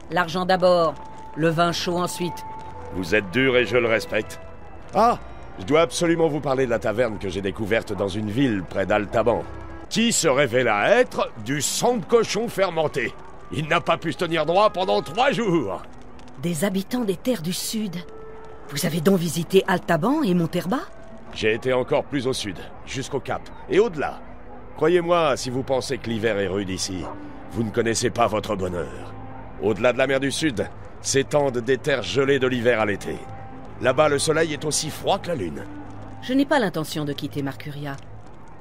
[SPEAKER 3] L'argent d'abord, le vin chaud ensuite.
[SPEAKER 8] Vous êtes dur et je le respecte. Ah, je dois absolument vous parler de la taverne que j'ai découverte dans une ville près d'Altaban, qui se révéla être du sang de cochon fermenté. Il n'a pas pu se tenir droit pendant 3 jours.
[SPEAKER 3] Des habitants des terres du Sud. Vous avez donc visité Altaban et Monterba?
[SPEAKER 8] J'ai été encore plus au sud, jusqu'au Cap, et au-delà. Croyez-moi, si vous pensez que l'hiver est rude ici, vous ne connaissez pas votre bonheur. Au-delà de la mer du Sud, s'étendent des terres gelées de l'hiver à l'été. Là-bas, le soleil est aussi froid que la lune.
[SPEAKER 3] Je n'ai pas l'intention de quitter Marcuria.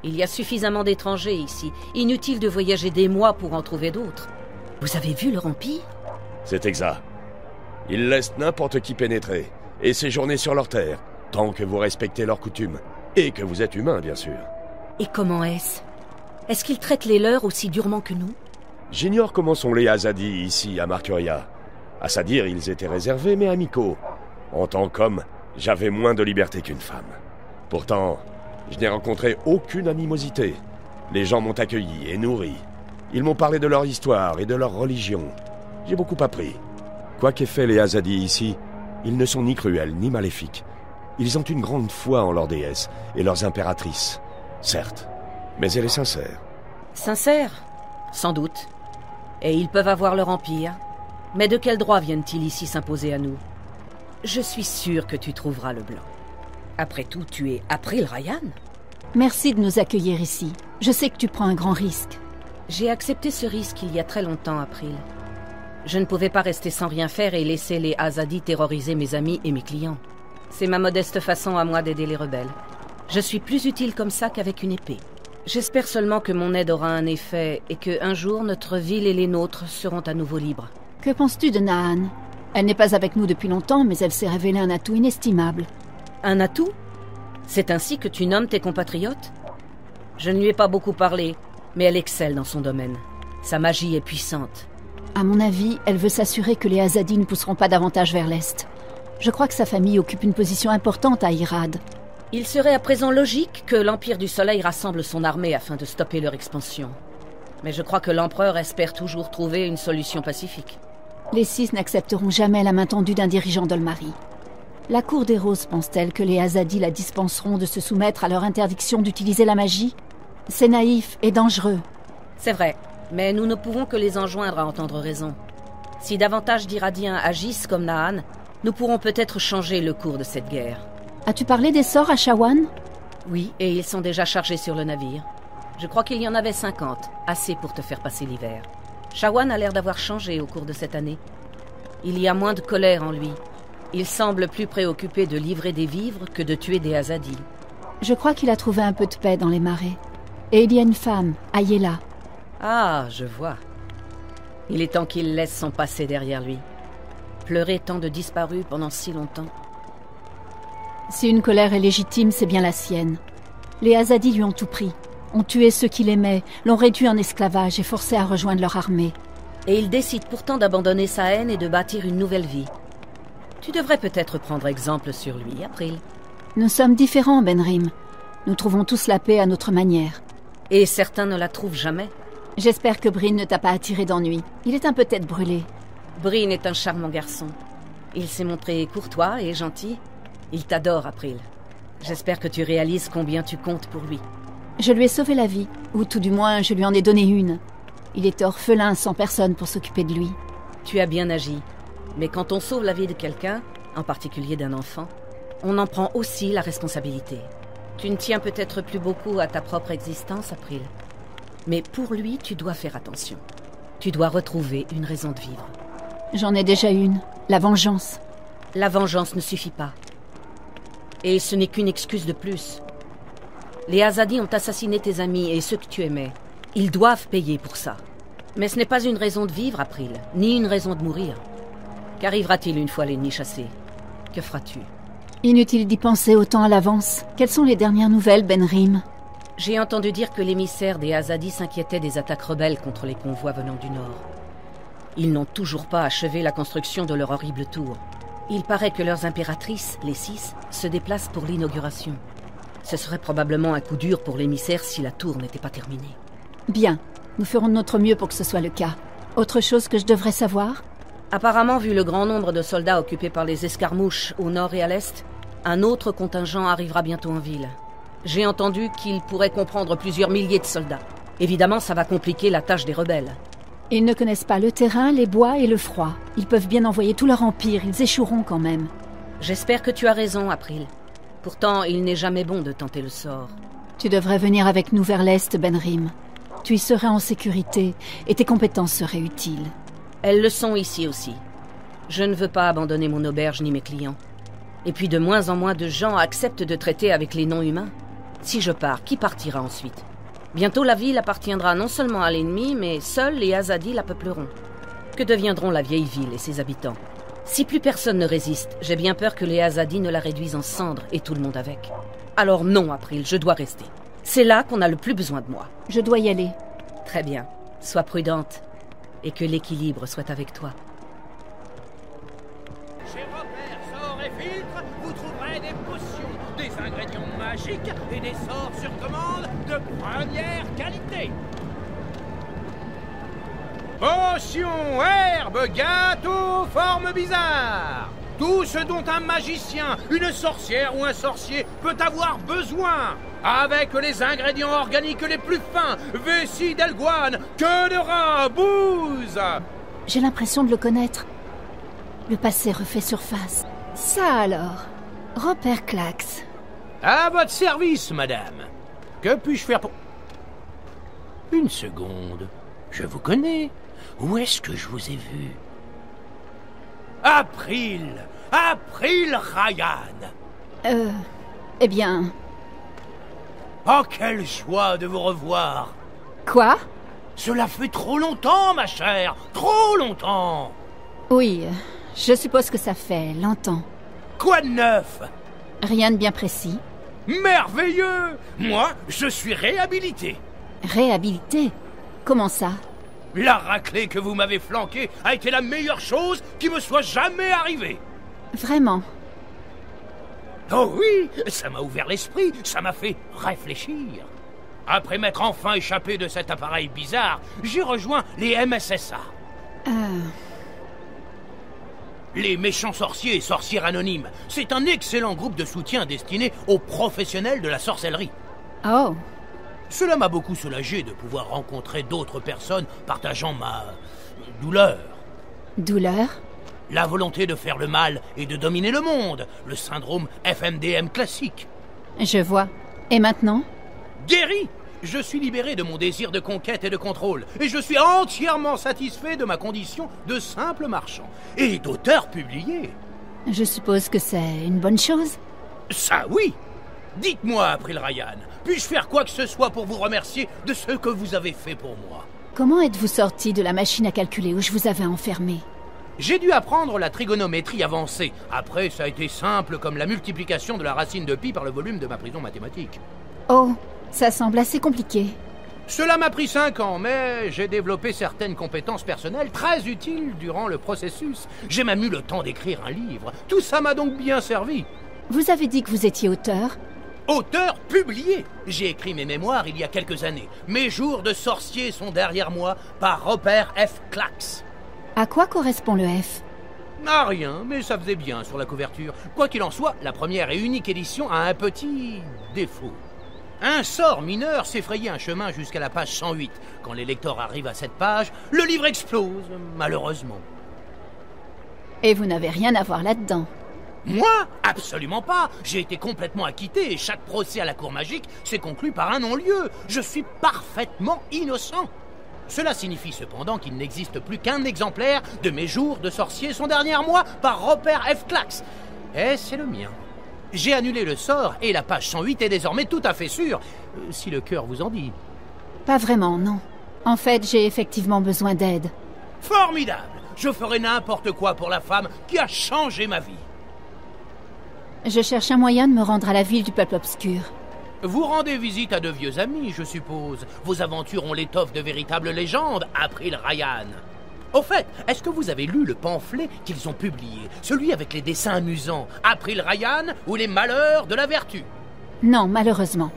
[SPEAKER 3] Il y a suffisamment d'étrangers ici. Inutile de voyager des mois pour en trouver d'autres. Vous avez vu leur empire?
[SPEAKER 8] C'est exact. Ils laissent n'importe qui pénétrer et séjourner sur leur terre, tant que vous respectez leurs coutumes. Et que vous êtes humain, bien sûr.
[SPEAKER 3] Et comment est-ce? Est-ce qu'ils traitent les leurs aussi durement que nous?
[SPEAKER 8] J'ignore comment sont les Azadi ici, à Marcuria. À ça dire, ils étaient réservés, mais amicaux. En tant qu'homme, j'avais moins de liberté qu'une femme. Pourtant, je n'ai rencontré aucune animosité. Les gens m'ont accueilli et nourri. Ils m'ont parlé de leur histoire et de leur religion. J'ai beaucoup appris. Quoi qu'aient fait les Azadi ici, ils ne sont ni cruels ni maléfiques. Ils ont une grande foi en leurs déesses et leurs impératrices. Certes, mais elle est sincère.
[SPEAKER 3] Sincère? Sans doute. Et ils peuvent avoir leur empire. Mais de quel droit viennent-ils ici s'imposer à nous? Je suis sûr que tu trouveras le blanc. Après tout, tu es April Ryan?
[SPEAKER 2] Merci de nous accueillir ici. Je sais que tu prends un grand risque.
[SPEAKER 3] J'ai accepté ce risque il y a très longtemps, April. Je ne pouvais pas rester sans rien faire et laisser les Azadi terroriser mes amis et mes clients. C'est ma modeste façon à moi d'aider les rebelles. Je suis plus utile comme ça qu'avec une épée. J'espère seulement que mon aide aura un effet et que un jour notre ville et les nôtres seront à nouveau libres.
[SPEAKER 2] Que penses-tu de Naan? Elle n'est pas avec nous depuis longtemps, mais elle s'est révélée un atout inestimable.
[SPEAKER 3] Un atout? C'est ainsi que tu nommes tes compatriotes? Je ne lui ai pas beaucoup parlé, mais elle excelle dans son domaine. Sa magie est puissante.
[SPEAKER 2] À mon avis, elle veut s'assurer que les Azadi ne pousseront pas davantage vers l'est. Je crois que sa famille occupe une position importante à Irad.
[SPEAKER 3] Il serait à présent logique que l'Empire du Soleil rassemble son armée afin de stopper leur expansion. Mais je crois que l'Empereur espère toujours trouver une solution pacifique.
[SPEAKER 2] Les 6 n'accepteront jamais la main tendue d'un dirigeant d'Olmari. La Cour des Roses pense-t-elle que les Azadi la dispenseront de se soumettre à leur interdiction d'utiliser la magie? C'est naïf et dangereux.
[SPEAKER 3] C'est vrai, mais nous ne pouvons que les enjoindre à entendre raison. Si davantage d'Iradiens agissent comme Naan, nous pourrons peut-être changer le cours de cette guerre.
[SPEAKER 2] As-tu parlé des sorts à Shawan?
[SPEAKER 3] Oui, et ils sont déjà chargés sur le navire. Je crois qu'il y en avait 50, assez pour te faire passer l'hiver. Shawan a l'air d'avoir changé au cours de cette année. Il y a moins de colère en lui. Il semble plus préoccupé de livrer des vivres que de tuer des Azadi.
[SPEAKER 2] Je crois qu'il a trouvé un peu de paix dans les marais. Et il y a une femme, Ayela.
[SPEAKER 3] Ah, je vois. Il est temps qu'il laisse son passé derrière lui. Pleurer tant de disparus pendant si longtemps.
[SPEAKER 2] Si une colère est légitime, c'est bien la sienne. Les Azadi lui ont tout pris. Ont tué ceux qu'il aimait, l'ont réduit en esclavage et forcé à rejoindre leur armée.
[SPEAKER 3] Et il décide pourtant d'abandonner sa haine et de bâtir une nouvelle vie. Tu devrais peut-être prendre exemple sur lui, April.
[SPEAKER 2] Nous sommes différents, Benrim. Nous trouvons tous la paix à notre manière.
[SPEAKER 3] Et certains ne la trouvent jamais.
[SPEAKER 2] J'espère que Bryn ne t'a pas attiré d'ennui. Il est un peu tête brûlée.
[SPEAKER 3] Bryn est un charmant garçon. Il s'est montré courtois et gentil. Il t'adore, April. J'espère que tu réalises combien tu comptes pour lui.
[SPEAKER 2] Je lui ai sauvé la vie, ou tout du moins je lui en ai donné une. Il était orphelin sans personne pour s'occuper de lui.
[SPEAKER 3] Tu as bien agi. Mais quand on sauve la vie de quelqu'un, en particulier d'un enfant, on en prend aussi la responsabilité. Tu ne tiens peut-être plus beaucoup à ta propre existence, April. Mais pour lui, tu dois faire attention. Tu dois retrouver une raison de vivre.
[SPEAKER 2] J'en ai déjà une, la vengeance.
[SPEAKER 3] La vengeance ne suffit pas. Et ce n'est qu'une excuse de plus. Les Azadi ont assassiné tes amis et ceux que tu aimais. Ils doivent payer pour ça. Mais ce n'est pas une raison de vivre, April, ni une raison de mourir. Qu'arrivera-t-il une fois l'ennemi chassé? Que feras-tu?
[SPEAKER 2] Inutile d'y penser autant à l'avance. Quelles sont les dernières nouvelles, Benrim?
[SPEAKER 3] J'ai entendu dire que l'émissaire des Azadi s'inquiétait des attaques rebelles contre les convois venant du nord. Ils n'ont toujours pas achevé la construction de leur horrible tour. Il paraît que leurs impératrices, les 6, se déplacent pour l'inauguration. Ce serait probablement un coup dur pour l'émissaire si la tour n'était pas terminée.
[SPEAKER 2] Bien, nous ferons de notre mieux pour que ce soit le cas. Autre chose que je devrais savoir?
[SPEAKER 3] Apparemment, vu le grand nombre de soldats occupés par les escarmouches au nord et à l'est, un autre contingent arrivera bientôt en ville. J'ai entendu qu'il pourrait comprendre plusieurs milliers de soldats. Évidemment, ça va compliquer la tâche des rebelles.
[SPEAKER 2] Ils ne connaissent pas le terrain, les bois et le froid. Ils peuvent bien envoyer tout leur empire, ils échoueront quand même.
[SPEAKER 3] J'espère que tu as raison, April. Pourtant, il n'est jamais bon de tenter le sort.
[SPEAKER 2] Tu devrais venir avec nous vers l'est, Benrim. Tu y serais en sécurité et tes compétences seraient utiles.
[SPEAKER 3] Elles le sont ici aussi. Je ne veux pas abandonner mon auberge ni mes clients. Et puis de moins en moins de gens acceptent de traiter avec les non-humains. Si je pars, qui partira ensuite? Bientôt la ville appartiendra non seulement à l'ennemi, mais seuls les Azadi la peupleront. Que deviendront la vieille ville et ses habitants? Si plus personne ne résiste, j'ai bien peur que les Azadi ne la réduisent en cendres et tout le monde avec. Alors non, April, je dois rester. C'est là qu'on a le plus besoin de moi.
[SPEAKER 2] Je dois y aller.
[SPEAKER 3] Très bien. Sois prudente. Et que l'équilibre soit avec toi.
[SPEAKER 11] Chez Robert, Sort et Filtre, vous trouverez des potions, des ingrédients magiques et des sorts sur commande de première qualité. Potions, herbes, gâteaux, formes bizarres. Tout ce dont un magicien, une sorcière ou un sorcier peut avoir besoin. Avec les ingrédients organiques les plus fins, vessie d'elgoine, queue de rat, bouse.
[SPEAKER 2] J'ai l'impression de le connaître. Le passé refait surface. Ça alors, Robert Clax.
[SPEAKER 11] À votre service, madame. Que puis-je faire pour... Une seconde. Je vous connais. Où est-ce que je vous ai vu? April Ryan.
[SPEAKER 2] Eh bien...
[SPEAKER 11] Oh, quelle joie de vous revoir.
[SPEAKER 2] Quoi?
[SPEAKER 11] Cela fait trop longtemps, ma chère. Trop longtemps.
[SPEAKER 2] Oui, je suppose que ça fait longtemps.
[SPEAKER 11] Quoi de neuf?
[SPEAKER 2] Rien de bien précis.
[SPEAKER 11] Merveilleux. Moi, je suis réhabilité.
[SPEAKER 2] Réhabilité? Comment ça?
[SPEAKER 11] La raclée que vous m'avez flanquée a été la meilleure chose qui me soit jamais arrivée.
[SPEAKER 2] Vraiment?
[SPEAKER 11] Oh oui, ça m'a ouvert l'esprit, ça m'a fait réfléchir. Après m'être enfin échappé de cet appareil bizarre, j'ai rejoint les MSSA. Les méchants sorciers et sorcières anonymes. C'est un excellent groupe de soutien destiné aux professionnels de la sorcellerie.
[SPEAKER 2] Oh.
[SPEAKER 11] Cela m'a beaucoup soulagé de pouvoir rencontrer d'autres personnes partageant ma douleur.
[SPEAKER 2] Douleur?
[SPEAKER 11] La volonté de faire le mal et de dominer le monde. Le syndrome FMDM classique.
[SPEAKER 2] Je vois. Et maintenant?
[SPEAKER 11] Guéri! Je suis libéré de mon désir de conquête et de contrôle. Et je suis entièrement satisfait de ma condition de simple marchand. Et d'auteur publié.
[SPEAKER 2] Je suppose que c'est une bonne chose?
[SPEAKER 11] Ça oui! Dites-moi, April Ryan, puis-je faire quoi que ce soit pour vous remercier de ce que vous avez fait pour moi?
[SPEAKER 2] Comment êtes-vous sorti de la machine à calculer où je vous avais enfermé?
[SPEAKER 11] J'ai dû apprendre la trigonométrie avancée. Après, ça a été simple comme la multiplication de la racine de pi par le volume de ma prison mathématique.
[SPEAKER 2] Oh, ça semble assez compliqué.
[SPEAKER 11] Cela m'a pris 5 ans, mais j'ai développé certaines compétences personnelles très utiles durant le processus. J'ai même eu le temps d'écrire un livre. Tout ça m'a donc bien servi.
[SPEAKER 2] Vous avez dit que vous étiez auteur?
[SPEAKER 11] Auteur publié. J'ai écrit mes mémoires il y a quelques années. Mes jours de sorcier sont derrière moi par Robert F. Clax.
[SPEAKER 2] À quoi correspond le F?
[SPEAKER 11] À rien, mais ça faisait bien sur la couverture. Quoi qu'il en soit, la première et unique édition a un petit défaut. Un sort mineur s'effrayait un chemin jusqu'à la page 108. Quand les lecteurs arrivent à cette page, le livre explose, malheureusement.
[SPEAKER 2] Et vous n'avez rien à voir là-dedans?
[SPEAKER 11] Moi? Absolument pas. J'ai été complètement acquitté et chaque procès à la cour magique s'est conclu par un non-lieu. Je suis parfaitement innocent. Cela signifie cependant qu'il n'existe plus qu'un exemplaire de Mes jours de sorcier son dernier mois par Robert F. Clax. Et c'est le mien. J'ai annulé le sort et la page 108 est désormais tout à fait sûre, si le cœur vous en dit.
[SPEAKER 2] Pas vraiment, non. En fait, j'ai effectivement besoin d'aide.
[SPEAKER 11] Formidable! Je ferai n'importe quoi pour la femme qui a changé ma vie.
[SPEAKER 2] Je cherche un moyen de me rendre à la ville du peuple obscur.
[SPEAKER 11] Vous rendez visite à de vieux amis, je suppose. Vos aventures ont l'étoffe de véritables légendes, April Ryan. Au fait, est-ce que vous avez lu le pamphlet qu'ils ont publié? Celui avec les dessins amusants, April Ryan ou les malheurs de la vertu?
[SPEAKER 2] Non, malheureusement.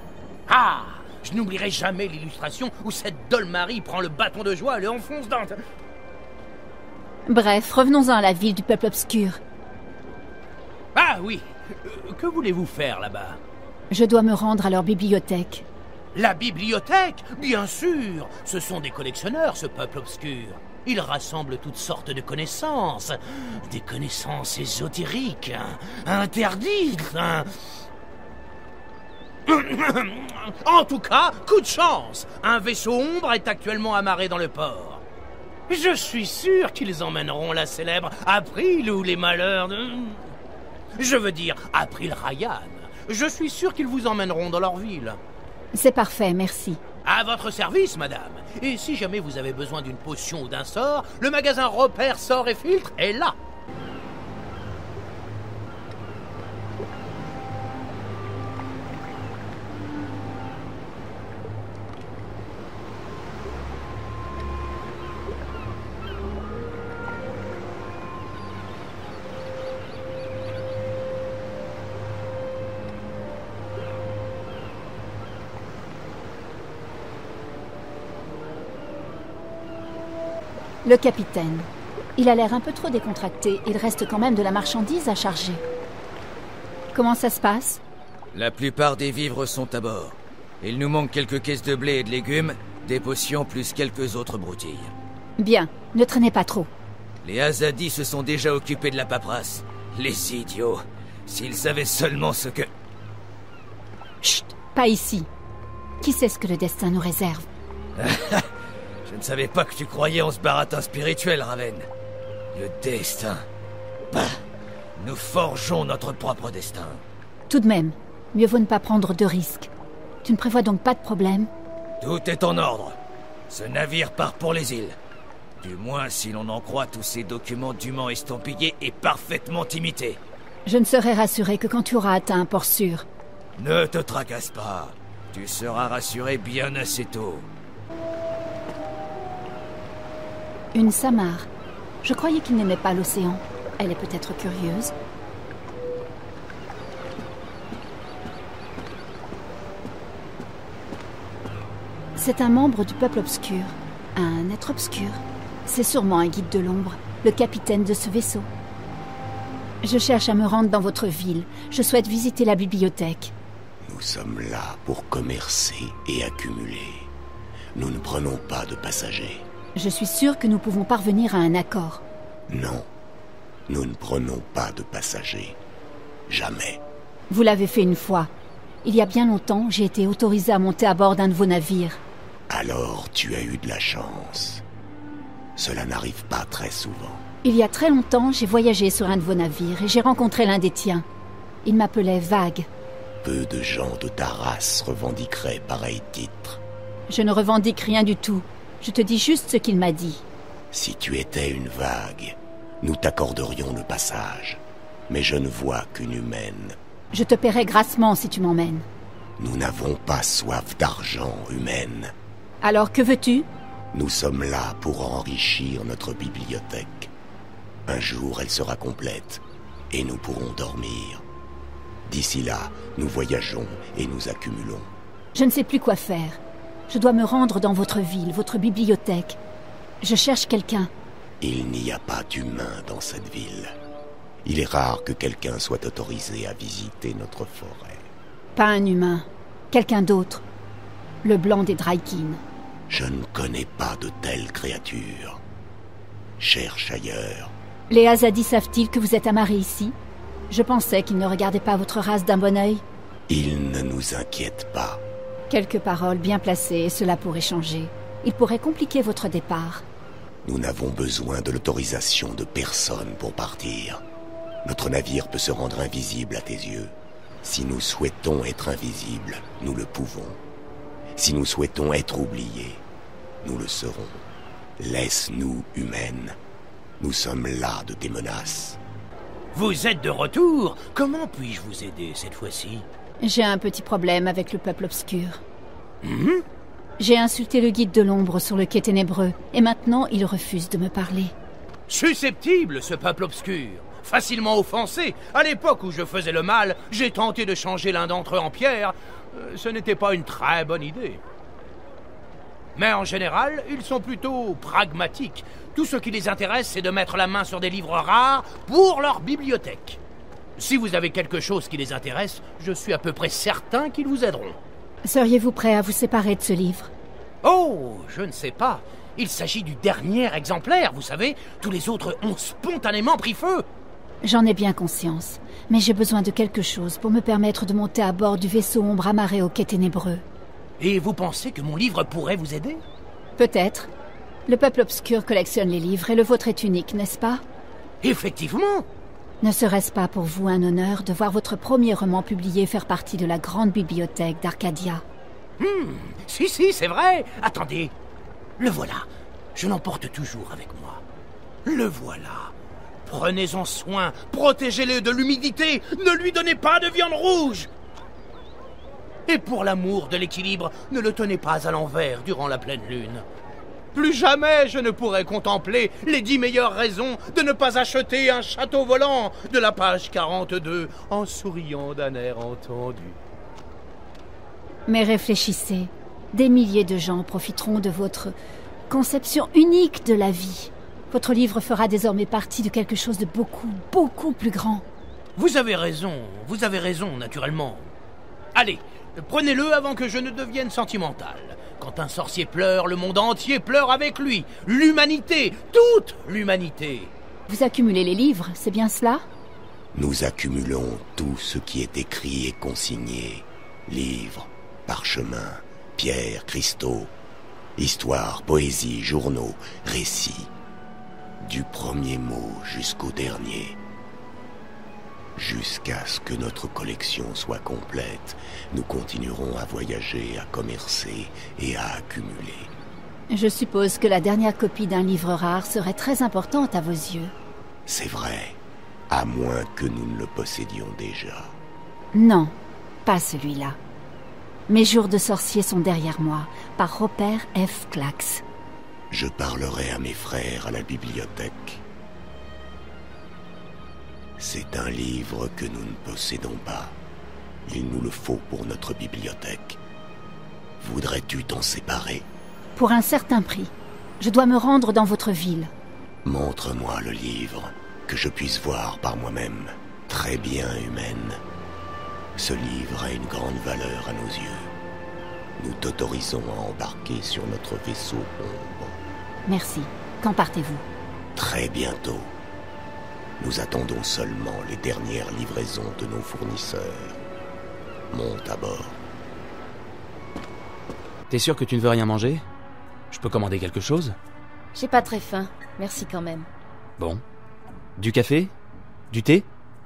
[SPEAKER 11] Ah! Je n'oublierai jamais l'illustration où cette Dolmarie prend le bâton de joie et le enfonce dans...
[SPEAKER 2] Bref, revenons-en à la ville du peuple obscur.
[SPEAKER 11] Ah oui! Que voulez-vous faire là-bas?
[SPEAKER 2] Je dois me rendre à leur bibliothèque.
[SPEAKER 11] La bibliothèque? Bien sûr! Ce sont des collectionneurs, ce peuple obscur. Ils rassemblent toutes sortes de connaissances. Des connaissances ésotériques, interdites. En tout cas, coup de chance! Un vaisseau ombre est actuellement amarré dans le port. Je suis sûr qu'ils emmèneront la célèbre April ou les malheurs de... Je veux dire, April Ryan. Je suis sûr qu'ils vous emmèneront dans leur ville.
[SPEAKER 2] C'est parfait, merci.
[SPEAKER 11] À votre service, madame. Et si jamais vous avez besoin d'une potion ou d'un sort, le magasin Repères, Sorts et Filtres est là.
[SPEAKER 2] Le capitaine. Il a l'air un peu trop décontracté. Il reste quand même de la marchandise à charger. Comment ça se passe?
[SPEAKER 12] La plupart des vivres sont à bord. Il nous manque quelques caisses de blé et de légumes, des potions plus quelques autres broutilles.
[SPEAKER 2] Bien, ne traînez pas trop.
[SPEAKER 12] Les Azadi se sont déjà occupés de la paperasse. Les idiots. S'ils savaient seulement ce que...
[SPEAKER 2] Chut, pas ici. Qui sait ce que le destin nous réserve?
[SPEAKER 12] Je ne savais pas que tu croyais en ce baratin spirituel, Raven. Le destin. Bah, nous forgeons notre propre destin.
[SPEAKER 2] Tout de même, mieux vaut ne pas prendre de risques. Tu ne prévois donc pas de problème?
[SPEAKER 12] Tout est en ordre. Ce navire part pour les îles. Du moins, si l'on en croit tous ces documents dûment estampillés et parfaitement imités.
[SPEAKER 2] Je ne serai rassuré que quand tu auras atteint un port sûr.
[SPEAKER 12] Ne te tracasse pas. Tu seras rassuré bien assez tôt.
[SPEAKER 2] Une Samar. Je croyais qu'il n'aimait pas l'océan. Elle est peut-être curieuse. C'est un membre du peuple obscur. Un être obscur. C'est sûrement un guide de l'ombre, le capitaine de ce vaisseau. Je cherche à me rendre dans votre ville. Je souhaite visiter la bibliothèque.
[SPEAKER 13] Nous sommes là pour commercer et accumuler. Nous ne prenons pas de passagers.
[SPEAKER 2] Je suis sûre que nous pouvons parvenir à un accord.
[SPEAKER 13] Non, nous ne prenons pas de passagers. Jamais.
[SPEAKER 2] Vous l'avez fait une fois. Il y a bien longtemps, j'ai été autorisée à monter à bord d'un de vos navires.
[SPEAKER 13] Alors tu as eu de la chance. Cela n'arrive pas très souvent.
[SPEAKER 2] Il y a très longtemps, j'ai voyagé sur un de vos navires et j'ai rencontré l'un des tiens. Il m'appelait Vague.
[SPEAKER 13] Peu de gens de ta race revendiqueraient pareil titre.
[SPEAKER 2] Je ne revendique rien du tout. Je te dis juste ce qu'il m'a dit.
[SPEAKER 13] Si tu étais une vague, nous t'accorderions le passage. Mais je ne vois qu'une humaine.
[SPEAKER 2] Je te paierai grassement si tu m'emmènes.
[SPEAKER 13] Nous n'avons pas soif d'argent, humaine.
[SPEAKER 2] Alors que veux-tu?
[SPEAKER 13] Nous sommes là pour enrichir notre bibliothèque. Un jour, elle sera complète, et nous pourrons dormir. D'ici là, nous voyageons et nous accumulons.
[SPEAKER 2] Je ne sais plus quoi faire. Je dois me rendre dans votre ville, votre bibliothèque. Je cherche quelqu'un.
[SPEAKER 13] Il n'y a pas d'humain dans cette ville. Il est rare que quelqu'un soit autorisé à visiter notre forêt.
[SPEAKER 2] Pas un humain. Quelqu'un d'autre. Le blanc des Drykin.
[SPEAKER 13] Je ne connais pas de telles créatures. Cherche ailleurs.
[SPEAKER 2] Les Azadi savent-ils que vous êtes amarrés ici? Je pensais qu'ils ne regardaient pas votre race d'un bon œil.
[SPEAKER 13] Ils ne nous inquiètent pas.
[SPEAKER 2] Quelques paroles bien placées et cela pourrait changer. Il pourrait compliquer votre départ.
[SPEAKER 13] Nous n'avons besoin de l'autorisation de personne pour partir. Notre navire peut se rendre invisible à tes yeux. Si nous souhaitons être invisibles, nous le pouvons. Si nous souhaitons être oubliés, nous le serons. Laisse-nous, humaine. Nous sommes là de tes menaces.
[SPEAKER 11] Vous êtes de retour. Comment puis-je vous aider cette fois-ci?
[SPEAKER 2] J'ai un petit problème avec le peuple obscur. J'ai insulté le guide de l'ombre sur le quai ténébreux, et maintenant il refuse de me parler.
[SPEAKER 11] Susceptible, ce peuple obscur. Facilement offensé. À l'époque où je faisais le mal, j'ai tenté de changer l'un d'entre eux en pierre. Ce n'était pas une très bonne idée. Mais en général, ils sont plutôt pragmatiques. Tout ce qui les intéresse, c'est de mettre la main sur des livres rares pour leur bibliothèque. Si vous avez quelque chose qui les intéresse, je suis à peu près certain qu'ils vous aideront.
[SPEAKER 2] Seriez-vous prêt à vous séparer de ce livre?
[SPEAKER 11] Oh, je ne sais pas. Il s'agit du dernier exemplaire, vous savez. Tous les autres ont spontanément pris feu.
[SPEAKER 2] J'en ai bien conscience, mais j'ai besoin de quelque chose pour me permettre de monter à bord du vaisseau ombre amarré au quai ténébreux.
[SPEAKER 11] Et vous pensez que mon livre pourrait vous aider?
[SPEAKER 2] Peut-être. Le peuple obscur collectionne les livres et le vôtre est unique, n'est-ce pas?
[SPEAKER 11] Effectivement.
[SPEAKER 2] Ne serait-ce pas pour vous un honneur de voir votre premier roman publié faire partie de la grande bibliothèque d'Arcadia?
[SPEAKER 11] Si, c'est vrai. Attendez. Le voilà. Je l'emporte toujours avec moi. Le voilà. Prenez-en soin. Protégez-le de l'humidité. Ne lui donnez pas de viande rouge. Et pour l'amour de l'équilibre, ne le tenez pas à l'envers durant la pleine lune. Plus jamais je ne pourrai contempler les 10 meilleures raisons de ne pas acheter un château volant de la page 42 en souriant d'un air entendu.
[SPEAKER 2] Mais réfléchissez. Des milliers de gens profiteront de votre conception unique de la vie. Votre livre fera désormais partie de quelque chose de beaucoup, beaucoup plus grand.
[SPEAKER 11] Vous avez raison, naturellement. Allez, prenez-le avant que je ne devienne sentimental. Quand un sorcier pleure, le monde entier pleure avec lui. L'humanité, toute l'humanité.
[SPEAKER 2] Vous accumulez les livres, c'est bien cela?
[SPEAKER 13] Nous accumulons tout ce qui est écrit et consigné. Livres, parchemins, pierres, cristaux, histoires, poésie, journaux, récits. Du premier mot jusqu'au dernier. Jusqu'à ce que notre collection soit complète, nous continuerons à voyager, à commercer et à accumuler.
[SPEAKER 2] Je suppose que la dernière copie d'un livre rare serait très importante à vos yeux.
[SPEAKER 13] C'est vrai, à moins que nous ne le possédions déjà.
[SPEAKER 2] Non, pas celui-là. Mes jours de sorcier sont derrière moi, par Robert F. Clax.
[SPEAKER 13] Je parlerai à mes frères à la bibliothèque. C'est un livre que nous ne possédons pas. Il nous le faut pour notre bibliothèque. Voudrais-tu t'en séparer?
[SPEAKER 2] Pour un certain prix. Je dois me rendre dans votre ville.
[SPEAKER 13] Montre-moi le livre, que je puisse voir par moi-même. Très bien humaine. Ce livre a une grande valeur à nos yeux. Nous t'autorisons à embarquer sur notre vaisseau ombre.
[SPEAKER 2] Merci. Quand partez-vous?
[SPEAKER 13] Très bientôt. Nous attendons seulement les dernières livraisons de nos fournisseurs. Monte à bord.
[SPEAKER 1] T'es sûr que tu ne veux rien manger? Je peux commander quelque chose?
[SPEAKER 9] J'ai pas très faim. Merci quand même.
[SPEAKER 1] Bon. Du café? Du thé?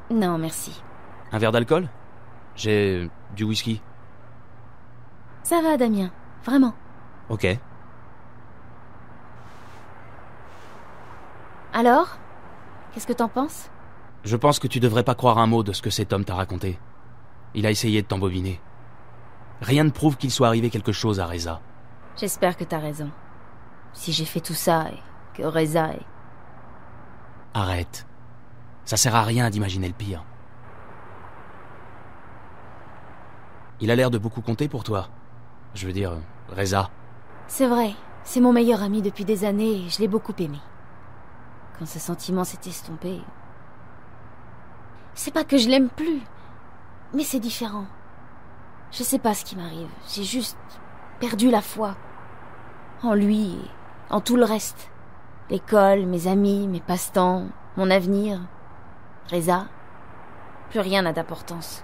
[SPEAKER 9] Non, merci.
[SPEAKER 1] Un verre d'alcool? J'ai du whisky.
[SPEAKER 9] Ça va, Damien. Vraiment.
[SPEAKER 1] Ok.
[SPEAKER 9] Alors? Qu'est-ce que t'en penses?
[SPEAKER 1] Je pense que tu devrais pas croire un mot de ce que cet homme t'a raconté. Il a essayé de t'embobiner. Rien ne prouve qu'il soit arrivé quelque chose à Reza.
[SPEAKER 9] J'espère que t'as raison. Si j'ai fait tout ça et que Reza est...
[SPEAKER 1] Arrête. Ça sert à rien d'imaginer le pire. Il a l'air de beaucoup compter pour toi. Je veux dire, Reza.
[SPEAKER 9] C'est vrai, c'est mon meilleur ami depuis des années et je l'ai beaucoup aimé. Quand ce sentiment s'est estompé... C'est pas que je l'aime plus, mais c'est différent. Je sais pas ce qui m'arrive, j'ai juste perdu la foi. En lui et en tout le reste. L'école, mes amis, mes passe-temps, mon avenir. Reza. Plus rien n'a d'importance.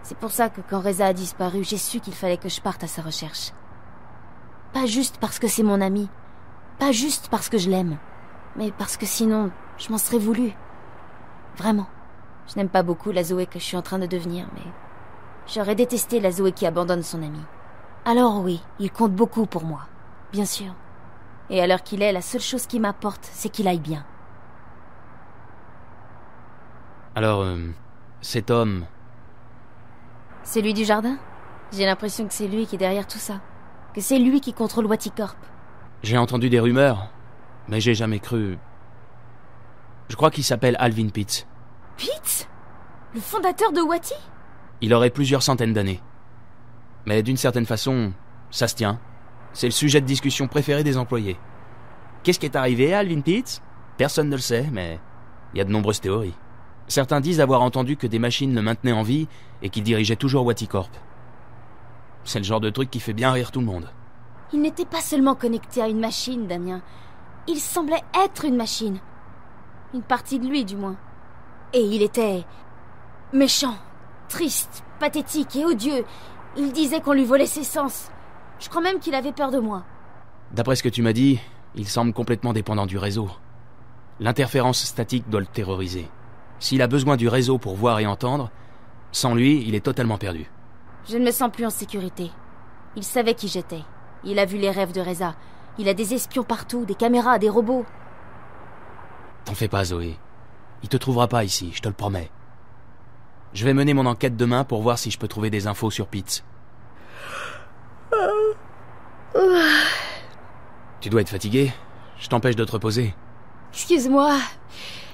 [SPEAKER 9] C'est pour ça que quand Reza a disparu, j'ai su qu'il fallait que je parte à sa recherche. Pas juste parce que c'est mon ami, pas juste parce que je l'aime, mais parce que sinon, je m'en serais voulu. Vraiment. Je n'aime pas beaucoup la Zoé que je suis en train de devenir, mais... J'aurais détesté la Zoé qui abandonne son ami. Alors oui, il compte beaucoup pour moi, bien sûr. Et à l'heure qu'il est, la seule chose qui m'apporte, c'est qu'il aille bien.
[SPEAKER 1] Alors, cet homme...
[SPEAKER 9] Celui du jardin? J'ai l'impression que c'est lui qui est derrière tout ça. Que c'est lui qui contrôle Waticorp.
[SPEAKER 1] J'ai entendu des rumeurs, mais j'ai jamais cru... Je crois qu'il s'appelle Alvin Pitts.
[SPEAKER 9] Pitts? Le fondateur de Wati?
[SPEAKER 1] Il aurait plusieurs centaines d'années. Mais d'une certaine façon, ça se tient. C'est le sujet de discussion préféré des employés. Qu'est-ce qui est arrivé à Alvin Pitts? Personne ne le sait, mais il y a de nombreuses théories. Certains disent avoir entendu que des machines le maintenaient en vie et qu'il dirigeait toujours Waticorp. C'est le genre de truc qui fait bien rire tout le monde.
[SPEAKER 9] Il n'était pas seulement connecté à une machine, Damien. Il semblait être une machine. Une partie de lui, du moins. Et il était... méchant, triste, pathétique et odieux. Il disait qu'on lui volait ses sens. Je crois même qu'il avait peur de moi.
[SPEAKER 1] D'après ce que tu m'as dit, il semble complètement dépendant du réseau. L'interférence statique doit le terroriser. S'il a besoin du réseau pour voir et entendre, sans lui, il est totalement perdu.
[SPEAKER 9] Je ne me sens plus en sécurité. Il savait qui j'étais. Il a vu les rêves de Reza. Il a des espions partout, des caméras, des robots.
[SPEAKER 1] T'en fais pas, Zoé. Il te trouvera pas ici, je te le promets. Je vais mener mon enquête demain pour voir si je peux trouver des infos sur Pitts. Tu dois être fatigué. Je t'empêche de te reposer.
[SPEAKER 9] Excuse-moi.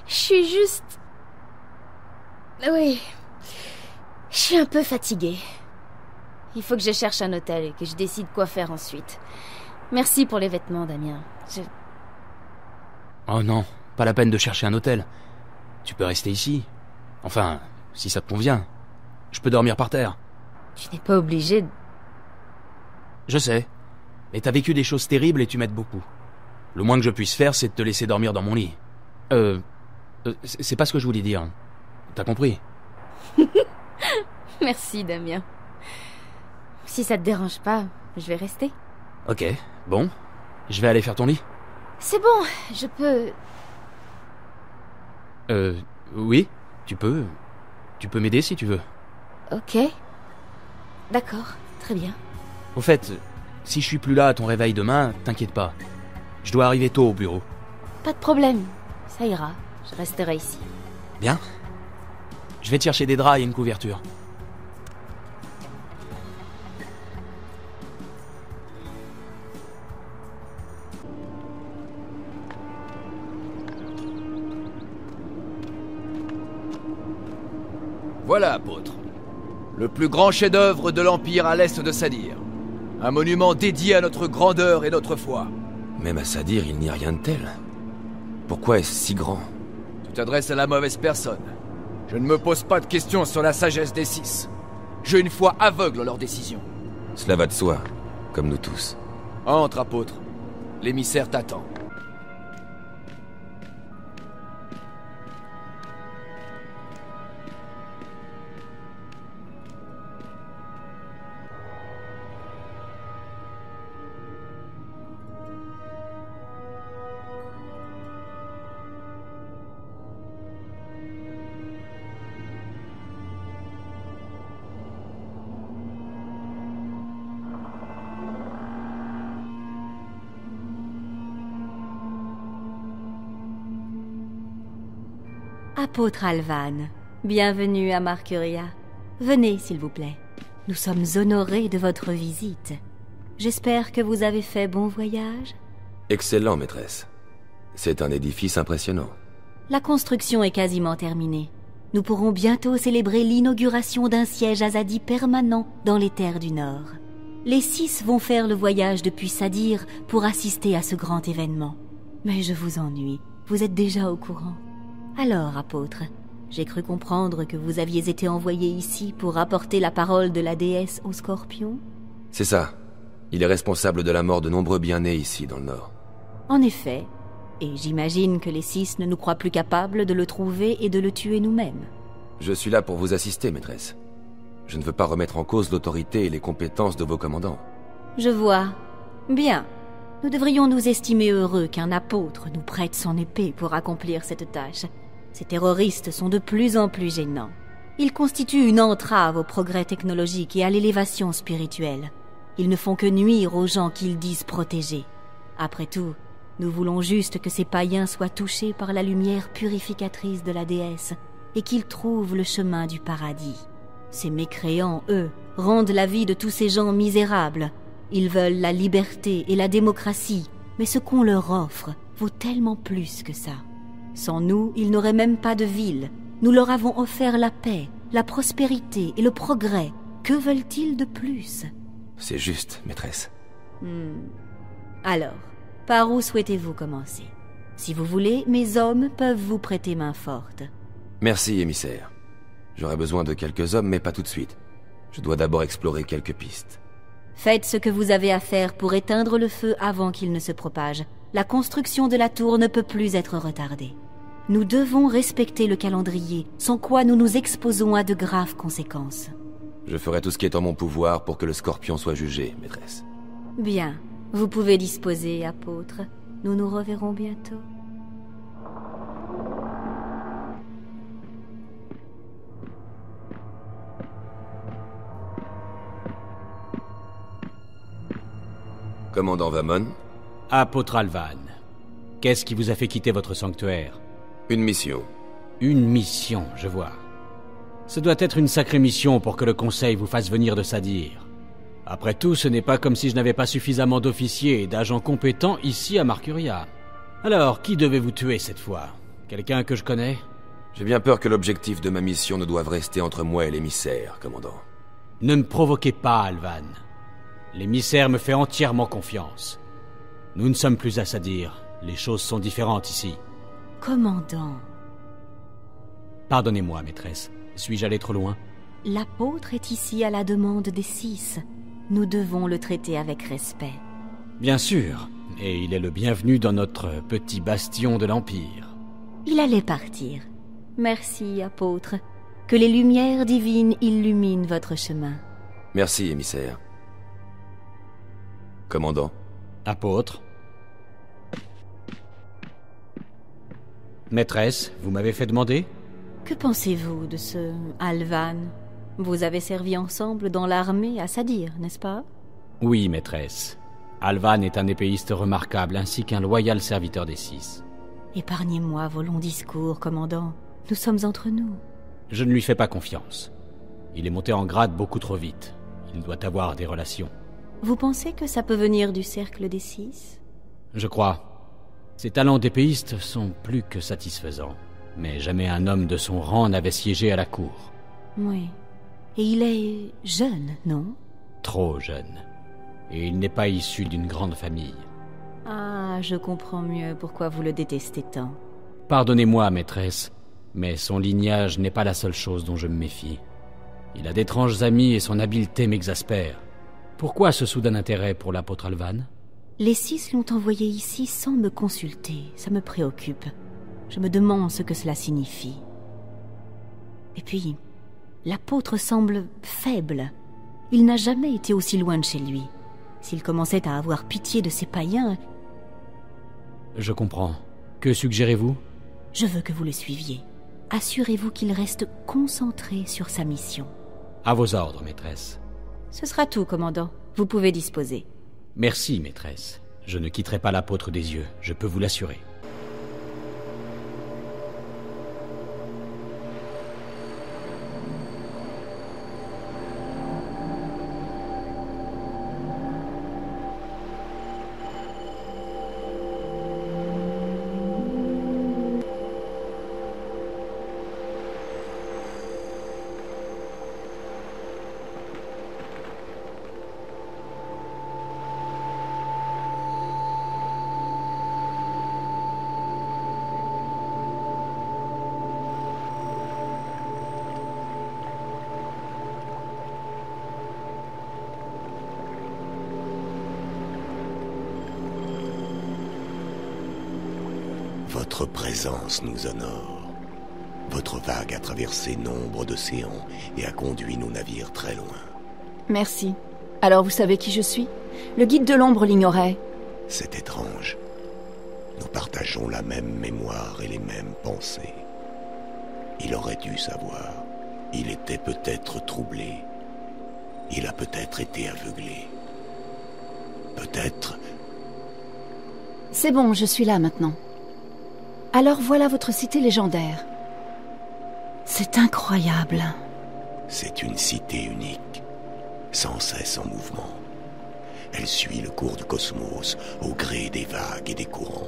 [SPEAKER 9] Je suis juste... Oui. Je suis un peu fatiguée. Il faut que je cherche un hôtel et que je décide quoi faire ensuite. Merci pour les vêtements, Damien.
[SPEAKER 1] Oh non, pas la peine de chercher un hôtel. Tu peux rester ici. Enfin, si ça te convient. Je peux dormir par terre.
[SPEAKER 9] Tu n'es pas obligé de...
[SPEAKER 1] Je sais. Mais t'as vécu des choses terribles et tu m'aides beaucoup. Le moins que je puisse faire, c'est de te laisser dormir dans mon lit. C'est pas ce que je voulais dire. T'as compris?
[SPEAKER 9] Merci, Damien. Si ça te dérange pas, je vais rester.
[SPEAKER 1] Ok, bon. Je vais aller faire ton lit.
[SPEAKER 9] C'est bon, je peux...
[SPEAKER 1] Oui, tu peux. Tu peux m'aider si tu veux.
[SPEAKER 9] Ok. D'accord, très bien.
[SPEAKER 1] Au fait, si je suis plus là à ton réveil demain, t'inquiète pas. Je dois arriver tôt au bureau.
[SPEAKER 9] Pas de problème, ça ira. Je resterai ici.
[SPEAKER 1] Bien. Je vais te chercher des draps et une couverture.
[SPEAKER 12] Voilà, apôtre. Le plus grand chef-d'œuvre de l'Empire à l'est de Sadir. Un monument dédié à notre grandeur et notre foi.
[SPEAKER 14] Même à Sadir, il n'y a rien de tel. Pourquoi est-ce si grand?
[SPEAKER 12] Tu t'adresses à la mauvaise personne. Je ne me pose pas de questions sur la sagesse des 6. J'ai une foi aveugle en leurs décisions.
[SPEAKER 14] Cela va de soi, comme nous tous.
[SPEAKER 12] Entre, apôtre. L'émissaire t'attend.
[SPEAKER 15] Apôtre Alvan, bienvenue à Marcuria. Venez, s'il vous plaît. Nous sommes honorés de votre visite. J'espère que vous avez fait bon voyage.
[SPEAKER 14] Excellent, maîtresse. C'est un édifice impressionnant.
[SPEAKER 15] La construction est quasiment terminée. Nous pourrons bientôt célébrer l'inauguration d'un siège azadi permanent dans les terres du Nord. Les 6 vont faire le voyage depuis Sadir pour assister à ce grand événement. Mais je vous ennuie. Vous êtes déjà au courant. Alors, apôtre, j'ai cru comprendre que vous aviez été envoyé ici pour apporter la parole de la déesse aux scorpions?
[SPEAKER 14] C'est ça. Il est responsable de la mort de nombreux bien-nés ici, dans le Nord.
[SPEAKER 15] En effet. Et j'imagine que les 6 ne nous croient plus capables de le trouver et de le tuer nous-mêmes.
[SPEAKER 14] Je suis là pour vous assister, maîtresse. Je ne veux pas remettre en cause l'autorité et les compétences de vos commandants.
[SPEAKER 15] Je vois. Bien. Nous devrions nous estimer heureux qu'un apôtre nous prête son épée pour accomplir cette tâche. Ces terroristes sont de plus en plus gênants. Ils constituent une entrave au progrès technologique et à l'élévation spirituelle. Ils ne font que nuire aux gens qu'ils disent protéger. Après tout, nous voulons juste que ces païens soient touchés par la lumière purificatrice de la déesse et qu'ils trouvent le chemin du paradis. Ces mécréants, eux, rendent la vie de tous ces gens misérables. Ils veulent la liberté et la démocratie, mais ce qu'on leur offre vaut tellement plus que ça. Sans nous, ils n'auraient même pas de ville. Nous leur avons offert la paix, la prospérité et le progrès. Que veulent-ils de plus?
[SPEAKER 14] C'est juste, maîtresse.
[SPEAKER 15] Alors, par où souhaitez-vous commencer? Si vous voulez, mes hommes peuvent vous prêter main forte.
[SPEAKER 14] Merci, émissaire. J'aurais besoin de quelques hommes, mais pas tout de suite. Je dois d'abord explorer quelques pistes.
[SPEAKER 15] Faites ce que vous avez à faire pour éteindre le feu avant qu'il ne se propage. La construction de la tour ne peut plus être retardée. Nous devons respecter le calendrier, sans quoi nous nous exposons à de graves conséquences.
[SPEAKER 14] Je ferai tout ce qui est en mon pouvoir pour que le Scorpion soit jugé, maîtresse.
[SPEAKER 15] Bien. Vous pouvez disposer, apôtre. Nous nous reverrons bientôt.
[SPEAKER 14] Commandant Vamon?
[SPEAKER 1] Apôtre Alvan, qu'est-ce qui vous a fait quitter votre sanctuaire?
[SPEAKER 14] Une mission.
[SPEAKER 1] Une mission, je vois. Ce doit être une sacrée mission pour que le Conseil vous fasse venir de Sadir. Après tout, ce n'est pas comme si je n'avais pas suffisamment d'officiers et d'agents compétents ici à Marcuria. Alors, qui devez-vous tuer cette fois? Quelqu'un que je connais?
[SPEAKER 14] J'ai bien peur que l'objectif de ma mission ne doive rester entre moi et l'émissaire, commandant.
[SPEAKER 1] Ne me provoquez pas, Alvan. L'émissaire me fait entièrement confiance. Nous ne sommes plus à Sadir. Les choses sont différentes ici.
[SPEAKER 15] Commandant.
[SPEAKER 1] Pardonnez-moi, maîtresse. Suis-je allé trop loin?
[SPEAKER 15] L'apôtre est ici à la demande des 6. Nous devons le traiter avec respect.
[SPEAKER 1] Bien sûr. Et il est le bienvenu dans notre petit bastion de l'Empire.
[SPEAKER 15] Il allait partir. Merci, apôtre. Que les lumières divines illuminent votre chemin.
[SPEAKER 14] Merci, émissaire. Commandant.
[SPEAKER 1] Apôtre. Maîtresse, vous m'avez fait demander?
[SPEAKER 15] Que pensez-vous de ce Alvan? Vous avez servi ensemble dans l'armée à Sadir, n'est-ce pas?
[SPEAKER 1] Oui, maîtresse. Alvan est un épéiste remarquable ainsi qu'un loyal serviteur des 6.
[SPEAKER 15] Épargnez-moi vos longs discours, commandant. Nous sommes entre nous.
[SPEAKER 1] Je ne lui fais pas confiance. Il est monté en grade beaucoup trop vite. Il doit avoir des relations.
[SPEAKER 15] Vous pensez que ça peut venir du cercle des 6?
[SPEAKER 1] Je crois. Ses talents d'épéiste sont plus que satisfaisants. Mais jamais un homme de son rang n'avait siégé à la cour.
[SPEAKER 15] Oui. Et il est jeune, non?
[SPEAKER 1] Trop jeune. Et il n'est pas issu d'une grande famille.
[SPEAKER 15] Ah, je comprends mieux pourquoi vous le détestez tant.
[SPEAKER 1] Pardonnez-moi, maîtresse, mais son lignage n'est pas la seule chose dont je me méfie. Il a d'étranges amis et son habileté m'exaspère. Pourquoi ce soudain intérêt pour l'apôtre Alvan?
[SPEAKER 15] Les 6 l'ont envoyé ici sans me consulter. Ça me préoccupe. Je me demande ce que cela signifie. Et puis, l'apôtre semble faible. Il n'a jamais été aussi loin de chez lui. S'il commençait à avoir pitié de ces païens...
[SPEAKER 1] Je comprends. Que suggérez-vous?
[SPEAKER 15] Je veux que vous le suiviez. Assurez-vous qu'il reste concentré sur sa mission.
[SPEAKER 1] À vos ordres, maîtresse.
[SPEAKER 15] Ce sera tout, commandant. Vous pouvez disposer.
[SPEAKER 1] Merci, maîtresse. Je ne quitterai pas l'apôtre des yeux, je peux vous l'assurer.
[SPEAKER 13] Votre présence nous honore. Votre vague a traversé nombre d'océans et a conduit nos navires très loin.
[SPEAKER 2] Merci. Alors vous savez qui je suis? Le guide de l'ombre l'ignorait.
[SPEAKER 13] C'est étrange. Nous partageons la même mémoire et les mêmes pensées. Il aurait dû savoir. Il était peut-être troublé. Il a peut-être été aveuglé. Peut-être...
[SPEAKER 2] C'est bon, je suis là maintenant. Alors voilà votre cité légendaire. C'est incroyable.
[SPEAKER 13] C'est une cité unique, sans cesse en mouvement. Elle suit le cours du cosmos, au gré des vagues et des courants.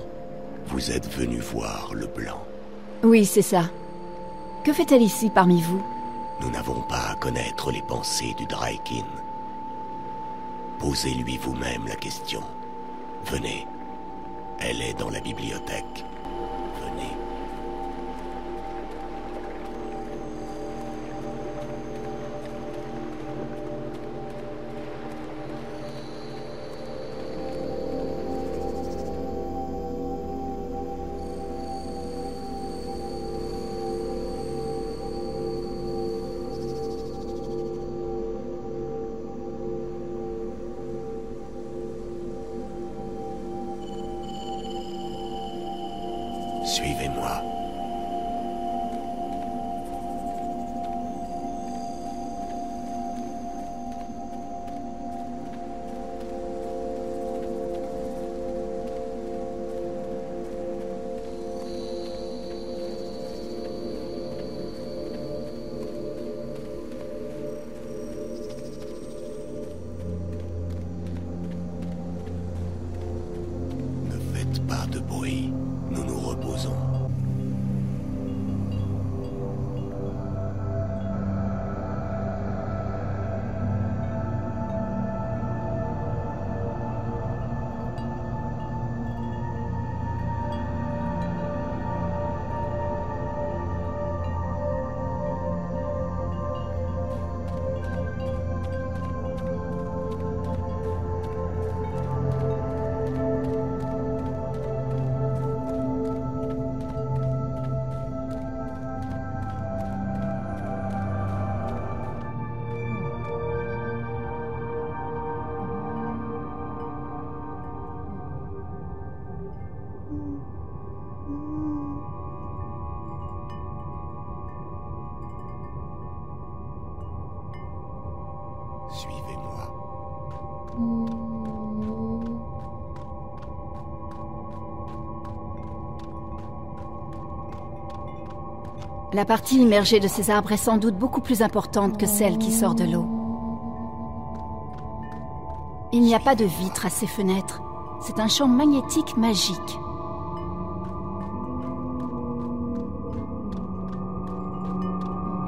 [SPEAKER 13] Vous êtes venu voir le blanc.
[SPEAKER 2] Oui, c'est ça. Que fait-elle ici parmi vous?
[SPEAKER 13] Nous n'avons pas à connaître les pensées du Draikin. Posez-lui vous-même la question. Venez. Elle est dans la bibliothèque. Venez. Suivez-moi. Ne faites pas de bruit. Nous nous reposons. Suivez-moi.
[SPEAKER 2] La partie immergée de ces arbres est sans doute beaucoup plus importante que celle qui sort de l'eau. Il n'y a pas de vitres à ces fenêtres. C'est un champ magnétique magique.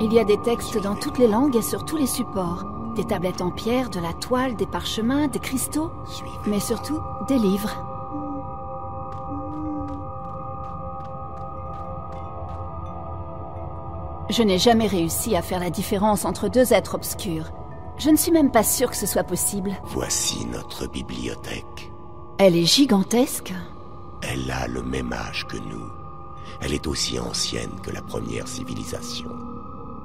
[SPEAKER 2] Il y a des textes dans toutes les langues et sur tous les supports. Des tablettes en pierre, de la toile, des parchemins, des cristaux, mais surtout des livres. Je n'ai jamais réussi à faire la différence entre deux êtres obscurs. Je ne suis même pas sûre que ce soit possible.
[SPEAKER 13] Voici notre bibliothèque.
[SPEAKER 2] Elle est gigantesque.
[SPEAKER 13] Elle a le même âge que nous. Elle est aussi ancienne que la première civilisation.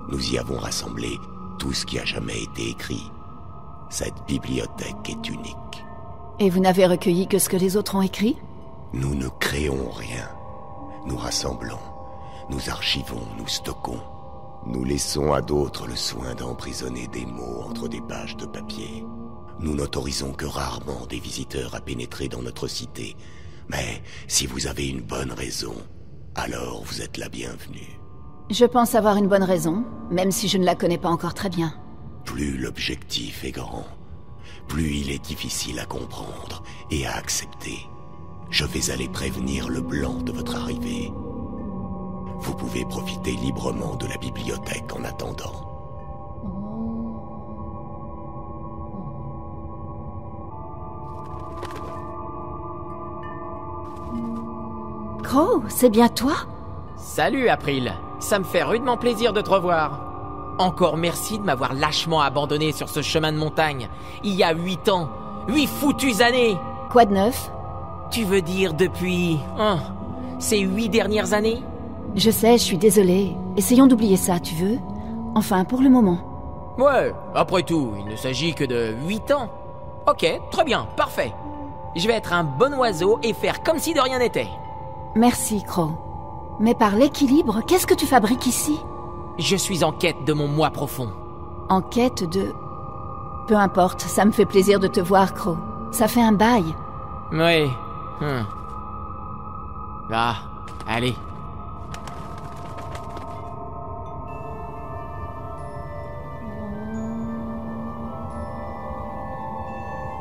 [SPEAKER 13] Nous y avons rassemblé tout ce qui a jamais été écrit. Cette bibliothèque est unique.
[SPEAKER 2] Et vous n'avez recueilli que ce que les autres ont écrit?
[SPEAKER 13] Nous ne créons rien. Nous rassemblons, nous archivons, nous stockons. Nous laissons à d'autres le soin d'emprisonner des mots entre des pages de papier. Nous n'autorisons que rarement des visiteurs à pénétrer dans notre cité. Mais si vous avez une bonne raison, alors vous êtes la bienvenue.
[SPEAKER 2] Je pense avoir une bonne raison, même si je ne la connais pas encore très bien.
[SPEAKER 13] Plus l'objectif est grand, plus il est difficile à comprendre et à accepter. Je vais aller prévenir le blanc de votre arrivée. Vous pouvez profiter librement de la bibliothèque en attendant.
[SPEAKER 2] Crow, c'est bien toi?
[SPEAKER 16] Salut April, ça me fait rudement plaisir de te revoir. Encore merci de m'avoir lâchement abandonné sur ce chemin de montagne, il y a 8 ans. 8 foutues années!
[SPEAKER 2] Quoi de neuf?
[SPEAKER 16] Tu veux dire depuis... ces 8 dernières années?
[SPEAKER 2] Je sais, je suis désolée. Essayons d'oublier ça, tu veux? Enfin, pour le moment.
[SPEAKER 16] Ouais, après tout, il ne s'agit que de 8 ans. Ok, très bien, parfait. Je vais être un bon oiseau et faire comme si de rien n'était.
[SPEAKER 2] Merci, Crow. Mais par l'équilibre, qu'est-ce que tu fabriques ici?
[SPEAKER 16] Je suis en quête de mon moi profond.
[SPEAKER 2] En quête de... Peu importe, ça me fait plaisir de te voir, Crow. Ça fait un bail.
[SPEAKER 16] Oui. Ah, allez.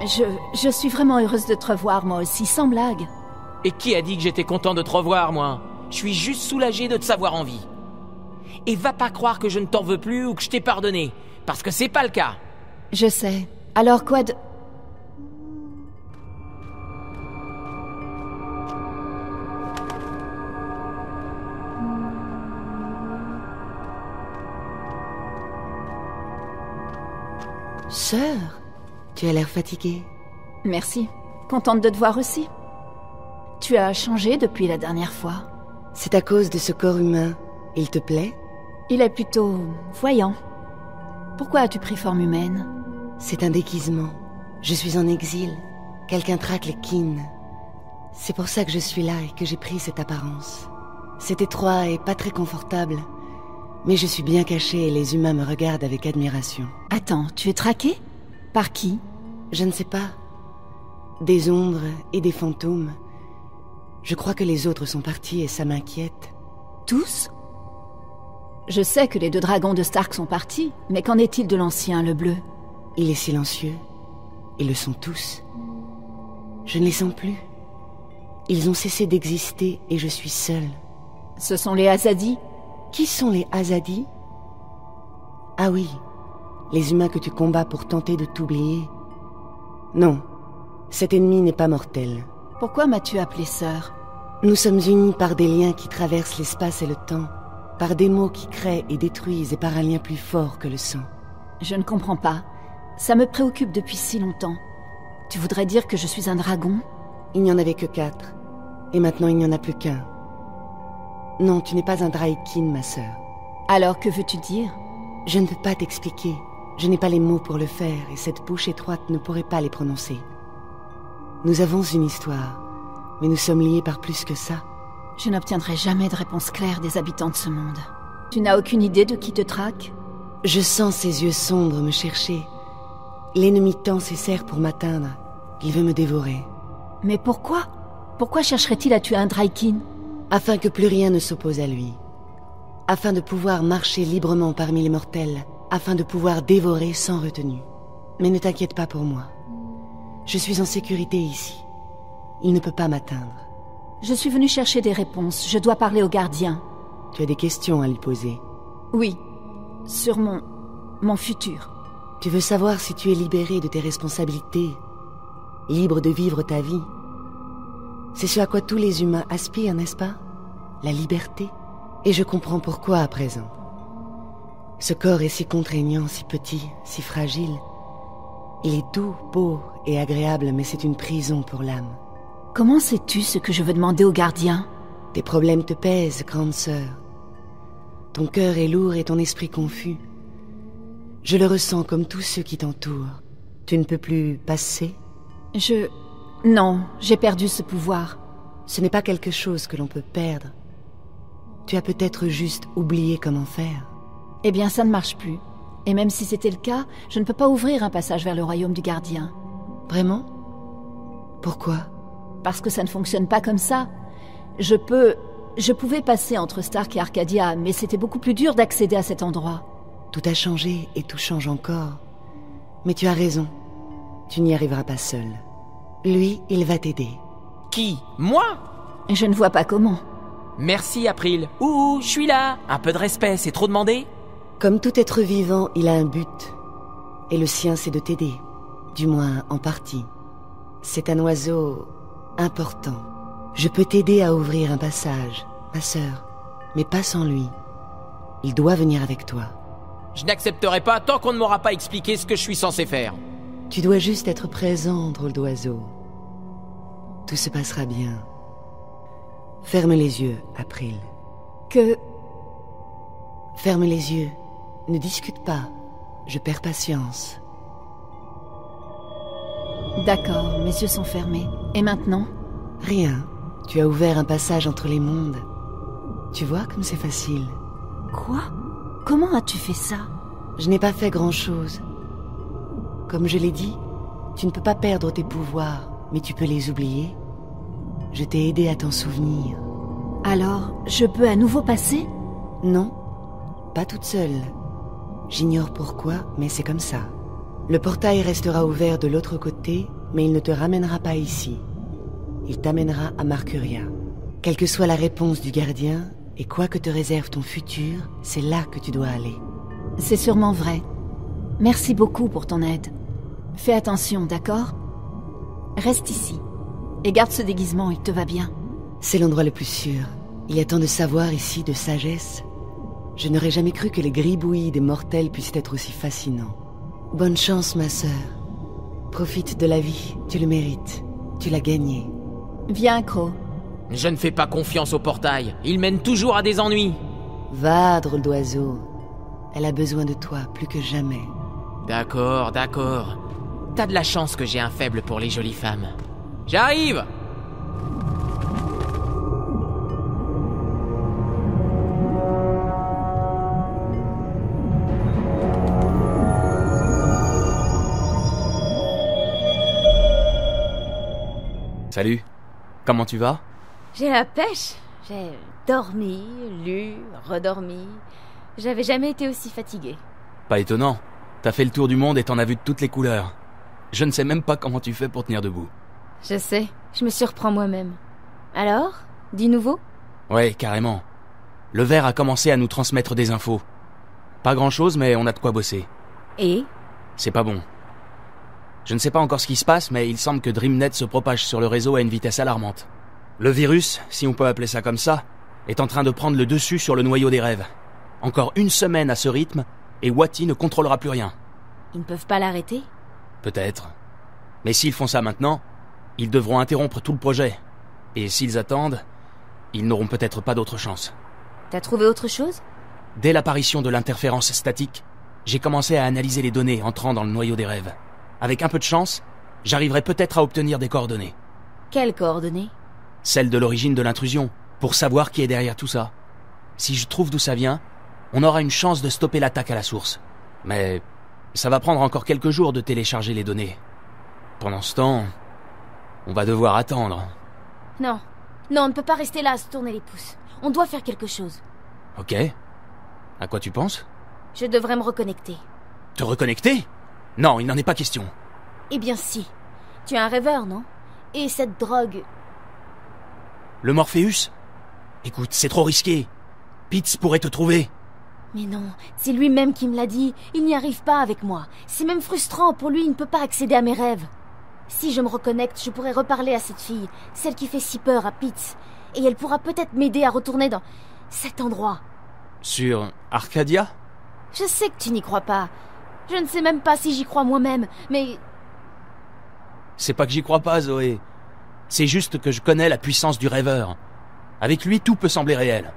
[SPEAKER 2] Je suis vraiment heureuse de te revoir, moi aussi, sans blague.
[SPEAKER 16] Et qui a dit que j'étais content de te revoir, moi? Je suis juste soulagé de te savoir en vie. Et va pas croire que je ne t'en veux plus ou que je t'ai pardonné, parce que c'est pas le cas.
[SPEAKER 2] Je sais. Alors quoi de...
[SPEAKER 17] Sœur, tu as l'air fatiguée.
[SPEAKER 2] Merci. Contente de te voir aussi. Tu as changé depuis la dernière fois.
[SPEAKER 17] C'est à cause de ce corps humain. Il te plaît?
[SPEAKER 2] Il est plutôt voyant. Pourquoi as-tu pris forme humaine?
[SPEAKER 17] C'est un déguisement. Je suis en exil. Quelqu'un traque les kin. C'est pour ça que je suis là et que j'ai pris cette apparence. C'est étroit et pas très confortable. Mais je suis bien caché et les humains me regardent avec admiration.
[SPEAKER 2] Attends, tu es traqué? Par qui?
[SPEAKER 17] Je ne sais pas. Des ombres et des fantômes. Je crois que les autres sont partis et ça m'inquiète.
[SPEAKER 2] Tous? Je sais que les 2 dragons de Stark sont partis, mais qu'en est-il de l'ancien, le bleu?
[SPEAKER 17] Il est silencieux. Ils le sont tous. Je ne les sens plus. Ils ont cessé d'exister et je suis seule.
[SPEAKER 2] Ce sont les Azadi?
[SPEAKER 17] Qui sont les Azadi? Ah oui, les humains que tu combats pour tenter de t'oublier. Non, cet ennemi n'est pas mortel.
[SPEAKER 2] Pourquoi m'as-tu appelée sœur?
[SPEAKER 17] Nous sommes unis par des liens qui traversent l'espace et le temps, par des mots qui créent et détruisent et par un lien plus fort que le sang.
[SPEAKER 2] Je ne comprends pas. Ça me préoccupe depuis si longtemps. Tu voudrais dire que je suis un dragon?
[SPEAKER 17] Il n'y en avait que 4, et maintenant il n'y en a plus qu'un. Non, tu n'es pas un Draïkin, ma sœur.
[SPEAKER 2] Alors que veux-tu dire?
[SPEAKER 17] Je ne peux pas t'expliquer. Je n'ai pas les mots pour le faire, et cette bouche étroite ne pourrait pas les prononcer. Nous avons une histoire, mais nous sommes liés par plus que ça.
[SPEAKER 2] Je n'obtiendrai jamais de réponse claire des habitants de ce monde. Tu n'as aucune idée de qui te traque?
[SPEAKER 17] Je sens ses yeux sombres me chercher. L'ennemi tend ses serres pour m'atteindre. Il veut me dévorer.
[SPEAKER 2] Mais pourquoi? Pourquoi chercherait-il à tuer un Draïkin?
[SPEAKER 17] Afin que plus rien ne s'oppose à lui. Afin de pouvoir marcher librement parmi les mortels. Afin de pouvoir dévorer sans retenue. Mais ne t'inquiète pas pour moi. Je suis en sécurité ici. Il ne peut pas m'atteindre.
[SPEAKER 2] Je suis venue chercher des réponses. Je dois parler au gardien.
[SPEAKER 17] Tu as des questions à lui poser?
[SPEAKER 2] Oui. Sur mon futur.
[SPEAKER 17] Tu veux savoir si tu es libéré de tes responsabilités, libre de vivre ta vie. C'est ce à quoi tous les humains aspirent, n'est-ce pas? La liberté. Et je comprends pourquoi à présent. Ce corps est si contraignant, si petit, si fragile. Il est doux, beau et agréable, mais c'est une prison pour l'âme.
[SPEAKER 2] Comment sais-tu ce que je veux demander au gardien?
[SPEAKER 17] Tes problèmes te pèsent, grande sœur. Ton cœur est lourd et ton esprit confus. Je le ressens comme tous ceux qui t'entourent. Tu ne peux plus passer?
[SPEAKER 2] Non, j'ai perdu ce pouvoir.
[SPEAKER 17] Ce n'est pas quelque chose que l'on peut perdre. Tu as peut-être juste oublié comment faire.
[SPEAKER 2] Eh bien, ça ne marche plus. Et même si c'était le cas, je ne peux pas ouvrir un passage vers le royaume du gardien.
[SPEAKER 17] Vraiment? Pourquoi?
[SPEAKER 2] Parce que ça ne fonctionne pas comme ça. Je pouvais passer entre Stark et Arcadia, mais c'était beaucoup plus dur d'accéder à cet endroit.
[SPEAKER 17] Tout a changé et tout change encore. Mais tu as raison. Tu n'y arriveras pas seul. Lui, il va t'aider.
[SPEAKER 16] Qui? Moi?
[SPEAKER 2] Je ne vois pas comment.
[SPEAKER 16] Merci, April. Ouh, je suis là. Un peu de respect, c'est trop demandé?
[SPEAKER 17] Comme tout être vivant, il a un but. Et le sien, c'est de t'aider. Du moins, en partie. C'est un oiseau important. Je peux t'aider à ouvrir un passage, ma sœur. Mais pas sans lui. Il doit venir avec toi.
[SPEAKER 16] Je n'accepterai pas tant qu'on ne m'aura pas expliqué ce que je suis censé faire.
[SPEAKER 17] Tu dois juste être présent, drôle d'oiseau. Tout se passera bien. Ferme les yeux, April. Ferme les yeux. Ne discute pas. Je perds patience.
[SPEAKER 2] D'accord, mes yeux sont fermés. Et maintenant?
[SPEAKER 17] Rien. Tu as ouvert un passage entre les mondes. Tu vois comme c'est facile.
[SPEAKER 2] Quoi? Comment as-tu fait ça?
[SPEAKER 17] Je n'ai pas fait grand-chose. Comme je l'ai dit, tu ne peux pas perdre tes pouvoirs, mais tu peux les oublier. Je t'ai aidé à t'en souvenir.
[SPEAKER 2] Alors, je peux à nouveau passer?
[SPEAKER 17] Non, pas toute seule. J'ignore pourquoi, mais c'est comme ça. Le portail restera ouvert de l'autre côté, mais il ne te ramènera pas ici. Il t'amènera à Marcuria. Quelle que soit la réponse du gardien, et quoi que te réserve ton futur, c'est là que tu dois aller.
[SPEAKER 2] C'est sûrement vrai. Merci beaucoup pour ton aide. Fais attention, d'accord? Reste ici. Et garde ce déguisement, il te va bien.
[SPEAKER 17] C'est l'endroit le plus sûr. Il y a tant de savoir ici, de sagesse. Je n'aurais jamais cru que les gribouillis des mortels puissent être aussi fascinants. Bonne chance, ma sœur. Profite de la vie, tu le mérites. Tu l'as gagné.
[SPEAKER 2] Viens, Crow.
[SPEAKER 16] Je ne fais pas confiance au portail. Il mène toujours à des ennuis.
[SPEAKER 17] Va, drôle d'oiseau. Elle a besoin de toi, plus que jamais.
[SPEAKER 16] D'accord, d'accord. T'as de la chance que j'ai un faible pour les jolies femmes. J'arrive!
[SPEAKER 1] Salut. Comment tu vas?
[SPEAKER 9] J'ai la pêche. J'ai dormi, lu, redormi. J'avais jamais été aussi fatiguée.
[SPEAKER 1] Pas étonnant. T'as fait le tour du monde et t'en as vu de toutes les couleurs. Je ne sais même pas comment tu fais pour tenir debout.
[SPEAKER 9] Je sais, je me surprends moi-même. Alors, du nouveau?
[SPEAKER 1] Ouais, carrément. Le ver a commencé à nous transmettre des infos. Pas grand-chose, mais on a de quoi bosser.
[SPEAKER 9] Et?
[SPEAKER 1] C'est pas bon. Je ne sais pas encore ce qui se passe, mais il semble que DreamNet se propage sur le réseau à une vitesse alarmante. Le virus, si on peut appeler ça comme ça, est en train de prendre le dessus sur le noyau des rêves. Encore une semaine à ce rythme, et Wati ne contrôlera plus rien.
[SPEAKER 9] Ils ne peuvent pas l'arrêter?
[SPEAKER 1] Peut-être. Mais s'ils font ça maintenant, ils devront interrompre tout le projet. Et s'ils attendent, ils n'auront peut-être pas d'autre chance.
[SPEAKER 9] T'as trouvé autre chose?
[SPEAKER 1] Dès l'apparition de l'interférence statique, j'ai commencé à analyser les données entrant dans le noyau des rêves. Avec un peu de chance, j'arriverai peut-être à obtenir des coordonnées.
[SPEAKER 9] Quelles coordonnées?
[SPEAKER 1] Celles de l'origine de l'intrusion, pour savoir qui est derrière tout ça. Si je trouve d'où ça vient, on aura une chance de stopper l'attaque à la source. Mais ça va prendre encore quelques jours de télécharger les données. Pendant ce temps, on va devoir attendre.
[SPEAKER 9] Non, on ne peut pas rester là à se tourner les pouces. On doit faire quelque chose.
[SPEAKER 1] Ok. À quoi tu penses?
[SPEAKER 9] Je devrais me reconnecter.
[SPEAKER 1] Te reconnecter? Non, il n'en est pas question.
[SPEAKER 9] Eh bien si. Tu es un rêveur, non? Et cette drogue...
[SPEAKER 1] Le Morpheus? Écoute, c'est trop risqué. Pitts pourrait te trouver.
[SPEAKER 9] Mais non, c'est lui-même qui me l'a dit. Il n'y arrive pas avec moi. C'est même frustrant. Pour lui, il ne peut pas accéder à mes rêves. Si je me reconnecte, je pourrais reparler à cette fille, celle qui fait si peur à Pitts. Et elle pourra peut-être m'aider à retourner dans cet endroit.
[SPEAKER 1] Sur Arcadia?
[SPEAKER 9] Je sais que tu n'y crois pas. Je ne sais même pas si j'y crois moi-même, mais...
[SPEAKER 1] C'est pas que j'y crois pas, Zoé. C'est juste que je connais la puissance du rêveur. Avec lui, tout peut sembler réel.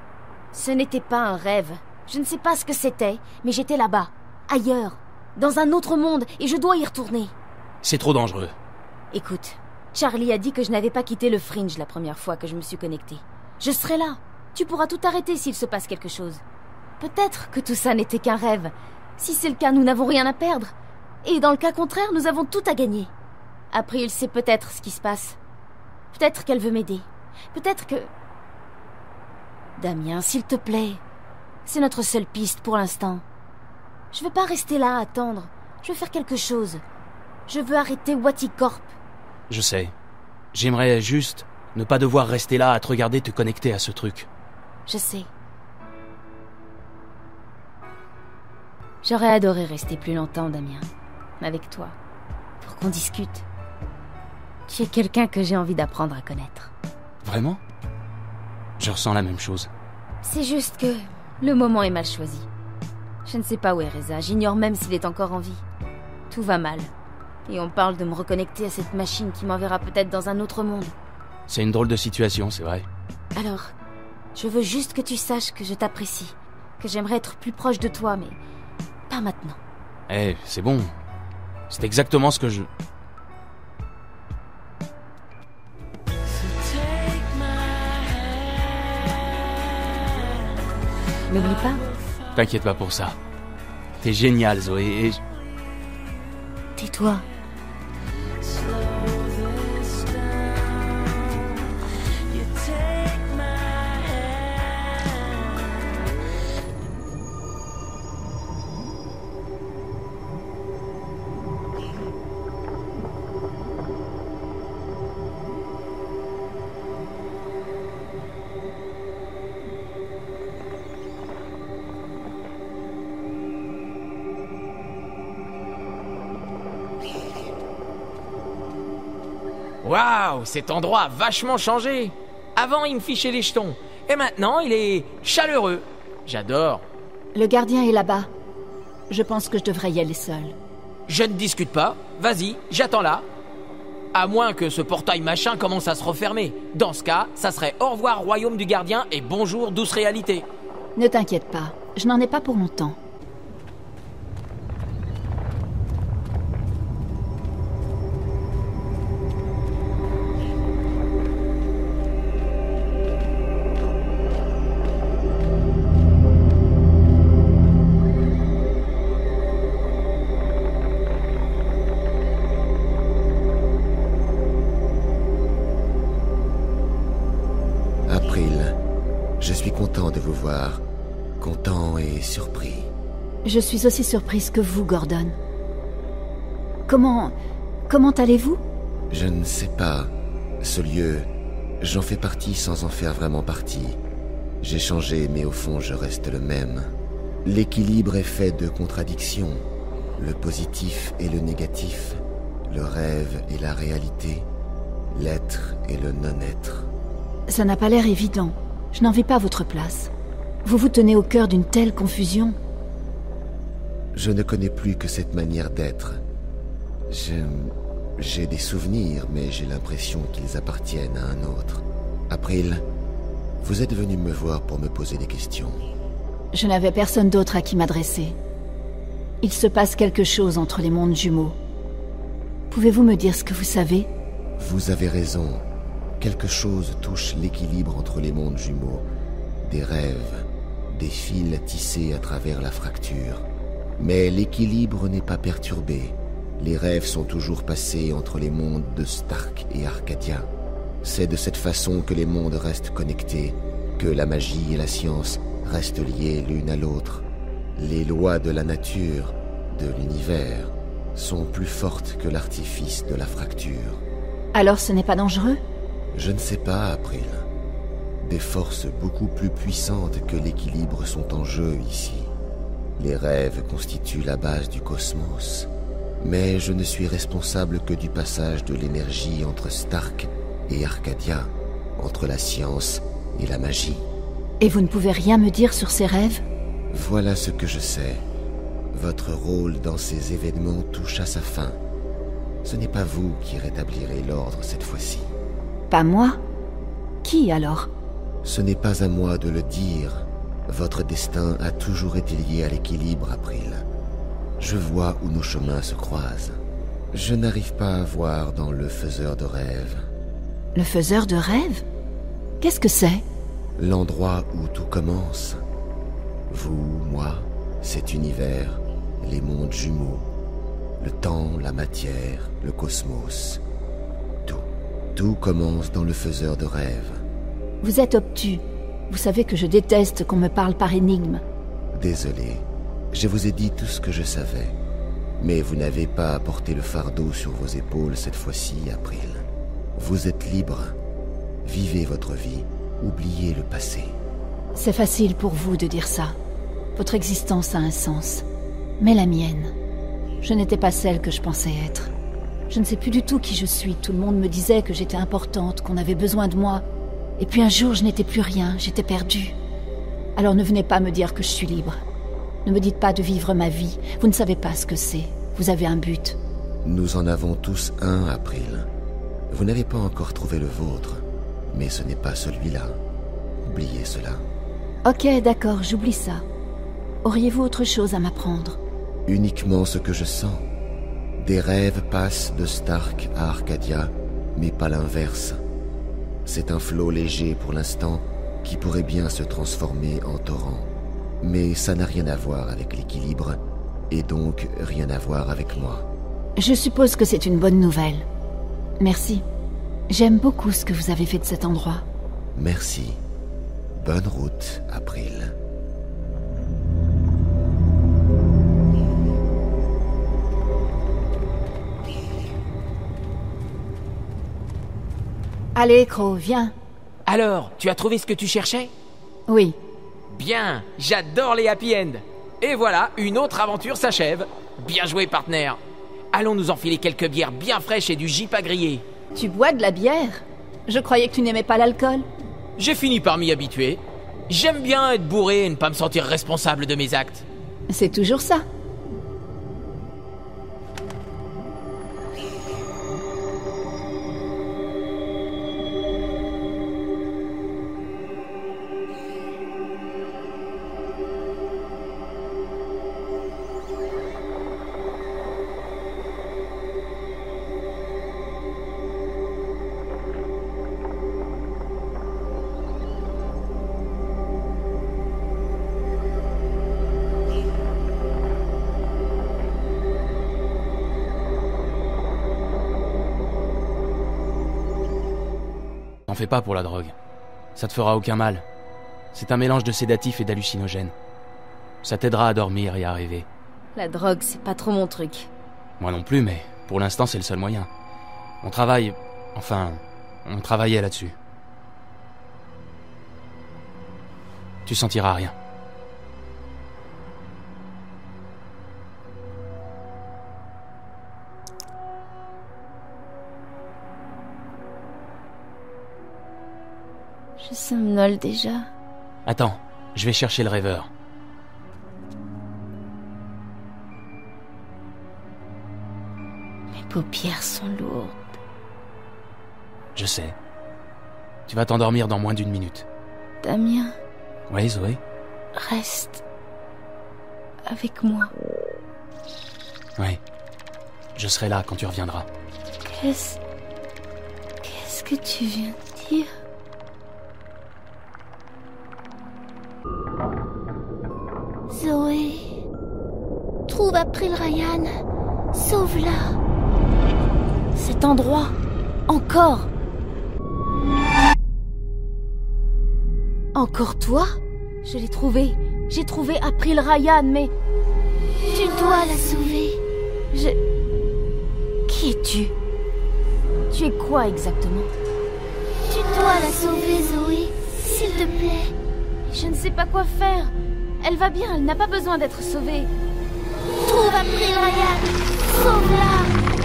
[SPEAKER 9] Ce n'était pas un rêve. Je ne sais pas ce que c'était, mais j'étais là-bas, ailleurs, dans un autre monde, et je dois y retourner.
[SPEAKER 1] C'est trop dangereux.
[SPEAKER 9] Écoute, Charlie a dit que je n'avais pas quitté le Fringe la première fois que je me suis connectée. Je serai là. Tu pourras tout arrêter s'il se passe quelque chose. Peut-être que tout ça n'était qu'un rêve. Si c'est le cas, nous n'avons rien à perdre. Et dans le cas contraire, nous avons tout à gagner. Après, il sait peut-être ce qui se passe. Peut-être qu'elle veut m'aider. Peut-être que... Damien, s'il te plaît. C'est notre seule piste pour l'instant. Je veux pas rester là à attendre. Je veux faire quelque chose. Je veux arrêter Wati Corp.
[SPEAKER 1] Je sais. J'aimerais juste ne pas devoir rester là à te regarder te connecter à ce truc.
[SPEAKER 9] Je sais. J'aurais adoré rester plus longtemps, Damien. Avec toi. Pour qu'on discute. Tu es quelqu'un que j'ai envie d'apprendre à connaître.
[SPEAKER 1] Vraiment? Je ressens la même chose.
[SPEAKER 9] C'est juste que le moment est mal choisi. Je ne sais pas où est Reza. J'ignore même s'il est encore en vie. Tout va mal. Et on parle de me reconnecter à cette machine qui m'enverra peut-être dans un autre monde.
[SPEAKER 1] C'est une drôle de situation, c'est vrai.
[SPEAKER 9] Alors, je veux juste que tu saches que je t'apprécie. Que j'aimerais être plus proche de toi, mais... pas maintenant.
[SPEAKER 1] Eh, c'est bon. C'est exactement ce que je...
[SPEAKER 9] N'oublie pas.
[SPEAKER 1] T'inquiète pas pour ça. T'es génial, Zoé, et...
[SPEAKER 9] Tais-toi.
[SPEAKER 16] Waouh, cet endroit a vachement changé. Avant, il me fichait les jetons. Et maintenant, il est chaleureux. J'adore.
[SPEAKER 2] Le gardien est là-bas. Je pense que je devrais y aller seule.
[SPEAKER 16] Je ne discute pas. Vas-y, j'attends là. À moins que ce portail machin commence à se refermer. Dans ce cas, ça serait au revoir royaume du gardien et bonjour douce réalité.
[SPEAKER 2] Ne t'inquiète pas, je n'en ai pas pour longtemps.
[SPEAKER 13] Je suis content de vous voir. Content et surpris.
[SPEAKER 2] Je suis aussi surprise que vous, Gordon. Comment allez-vous?
[SPEAKER 13] Je ne sais pas. Ce lieu, j'en fais partie sans en faire vraiment partie. J'ai changé, mais au fond, je reste le même. L'équilibre est fait de contradictions. Le positif et le négatif. Le rêve et la réalité. L'être et le non-être.
[SPEAKER 2] Ça n'a pas l'air évident. Je n'envie pas votre place. Vous vous tenez au cœur d'une telle confusion.
[SPEAKER 13] Je ne connais plus que cette manière d'être. J'ai des souvenirs, mais j'ai l'impression qu'ils appartiennent à un autre. April, vous êtes venu me voir pour me poser des questions.
[SPEAKER 2] Je n'avais personne d'autre à qui m'adresser. Il se passe quelque chose entre les mondes jumeaux. Pouvez-vous me dire ce que vous savez?
[SPEAKER 13] Vous avez raison. Quelque chose touche l'équilibre entre les mondes jumeaux. Des rêves, des fils tissés à travers la fracture. Mais l'équilibre n'est pas perturbé. Les rêves sont toujours passés entre les mondes de Stark et Arcadia. C'est de cette façon que les mondes restent connectés, que la magie et la science restent liées l'une à l'autre. Les lois de la nature, de l'univers, sont plus fortes que l'artifice de la fracture.
[SPEAKER 2] Alors ce n'est pas dangereux?
[SPEAKER 13] Je ne sais pas, April. Des forces beaucoup plus puissantes que l'équilibre sont en jeu ici. Les rêves constituent la base du cosmos. Mais je ne suis responsable que du passage de l'énergie entre Stark et Arcadia, entre la science et la magie.
[SPEAKER 2] Et vous ne pouvez rien me dire sur ces rêves?
[SPEAKER 13] Voilà ce que je sais. Votre rôle dans ces événements touche à sa fin. Ce n'est pas vous qui rétablirez l'ordre cette fois-ci.
[SPEAKER 2] Pas moi? Qui alors?
[SPEAKER 13] Ce n'est pas à moi de le dire. Votre destin a toujours été lié à l'équilibre, April. Je vois où nos chemins se croisent. Je n'arrive pas à voir dans le faiseur de rêves.
[SPEAKER 2] Le faiseur de rêves? Qu'est-ce que c'est?
[SPEAKER 13] L'endroit où tout commence. Vous, moi, cet univers, les mondes jumeaux, le temps, la matière, le cosmos. Tout commence dans le faiseur de rêves.
[SPEAKER 2] Vous êtes obtus. Vous savez que je déteste qu'on me parle par énigme.
[SPEAKER 13] Désolé. Je vous ai dit tout ce que je savais. Mais vous n'avez pas à porter le fardeau sur vos épaules cette fois-ci, April. Vous êtes libre. Vivez votre vie. Oubliez le passé.
[SPEAKER 2] C'est facile pour vous de dire ça. Votre existence a un sens. Mais la mienne, je n'étais pas celle que je pensais être. Je ne sais plus du tout qui je suis. Tout le monde me disait que j'étais importante, qu'on avait besoin de moi. Et puis un jour, je n'étais plus rien, j'étais perdue. Alors ne venez pas me dire que je suis libre. Ne me dites pas de vivre ma vie. Vous ne savez pas ce que c'est. Vous avez un but.
[SPEAKER 13] Nous en avons tous un, April. Vous n'avez pas encore trouvé le vôtre. Mais ce n'est pas celui-là. Oubliez cela.
[SPEAKER 2] Ok, d'accord, j'oublie ça. Auriez-vous autre chose à m'apprendre?
[SPEAKER 13] Uniquement ce que je sens. Des rêves passent de Stark à Arcadia, mais pas l'inverse. C'est un flot léger pour l'instant qui pourrait bien se transformer en torrent. Mais ça n'a rien à voir avec l'équilibre, et donc rien à voir avec moi.
[SPEAKER 2] Je suppose que c'est une bonne nouvelle. Merci. J'aime beaucoup ce que vous avez fait de cet endroit.
[SPEAKER 13] Merci. Bonne route, April.
[SPEAKER 2] Allez, Crow, viens.
[SPEAKER 16] Alors, tu as trouvé ce que tu cherchais?
[SPEAKER 2] Oui.
[SPEAKER 16] Bien, j'adore les happy end. Et voilà, une autre aventure s'achève. Bien joué, partenaire. Allons nous enfiler quelques bières bien fraîches et du gip à griller.
[SPEAKER 2] Tu bois de la bière? Je croyais que tu n'aimais pas l'alcool.
[SPEAKER 16] J'ai fini par m'y habituer. J'aime bien être bourré et ne pas me sentir responsable de mes actes.
[SPEAKER 2] C'est toujours ça.
[SPEAKER 1] T'en fais pas pour la drogue. Ça te fera aucun mal. C'est un mélange de sédatifs et d'hallucinogènes. Ça t'aidera à dormir et à rêver.
[SPEAKER 9] La drogue, c'est pas trop mon truc.
[SPEAKER 1] Moi non plus, mais pour l'instant, c'est le seul moyen. On travaille... Enfin, on travaillait là-dessus. Tu sentiras rien.
[SPEAKER 9] Je somnole déjà.
[SPEAKER 1] Attends, je vais chercher le rêveur.
[SPEAKER 9] Mes paupières sont lourdes.
[SPEAKER 1] Je sais. Tu vas t'endormir dans moins d'1 minute.
[SPEAKER 9] Damien.
[SPEAKER 1] Oui, Zoé?
[SPEAKER 9] Reste avec moi.
[SPEAKER 1] Oui. Je serai là quand tu reviendras.
[SPEAKER 9] Qu'est-ce que tu viens de dire? Zoé, trouve April Ryan, sauve-la. Cet endroit, encore. Encore toi? Je l'ai trouvé. J'ai trouvé April Ryan, mais... Tu dois la sauver. Qui es-tu? Tu es quoi exactement? Tu dois la sauver, Zoé. S'il te plaît. Je ne sais pas quoi faire. Elle va bien, elle n'a pas besoin d'être sauvée. Trouve April Ryan. Sauve-la.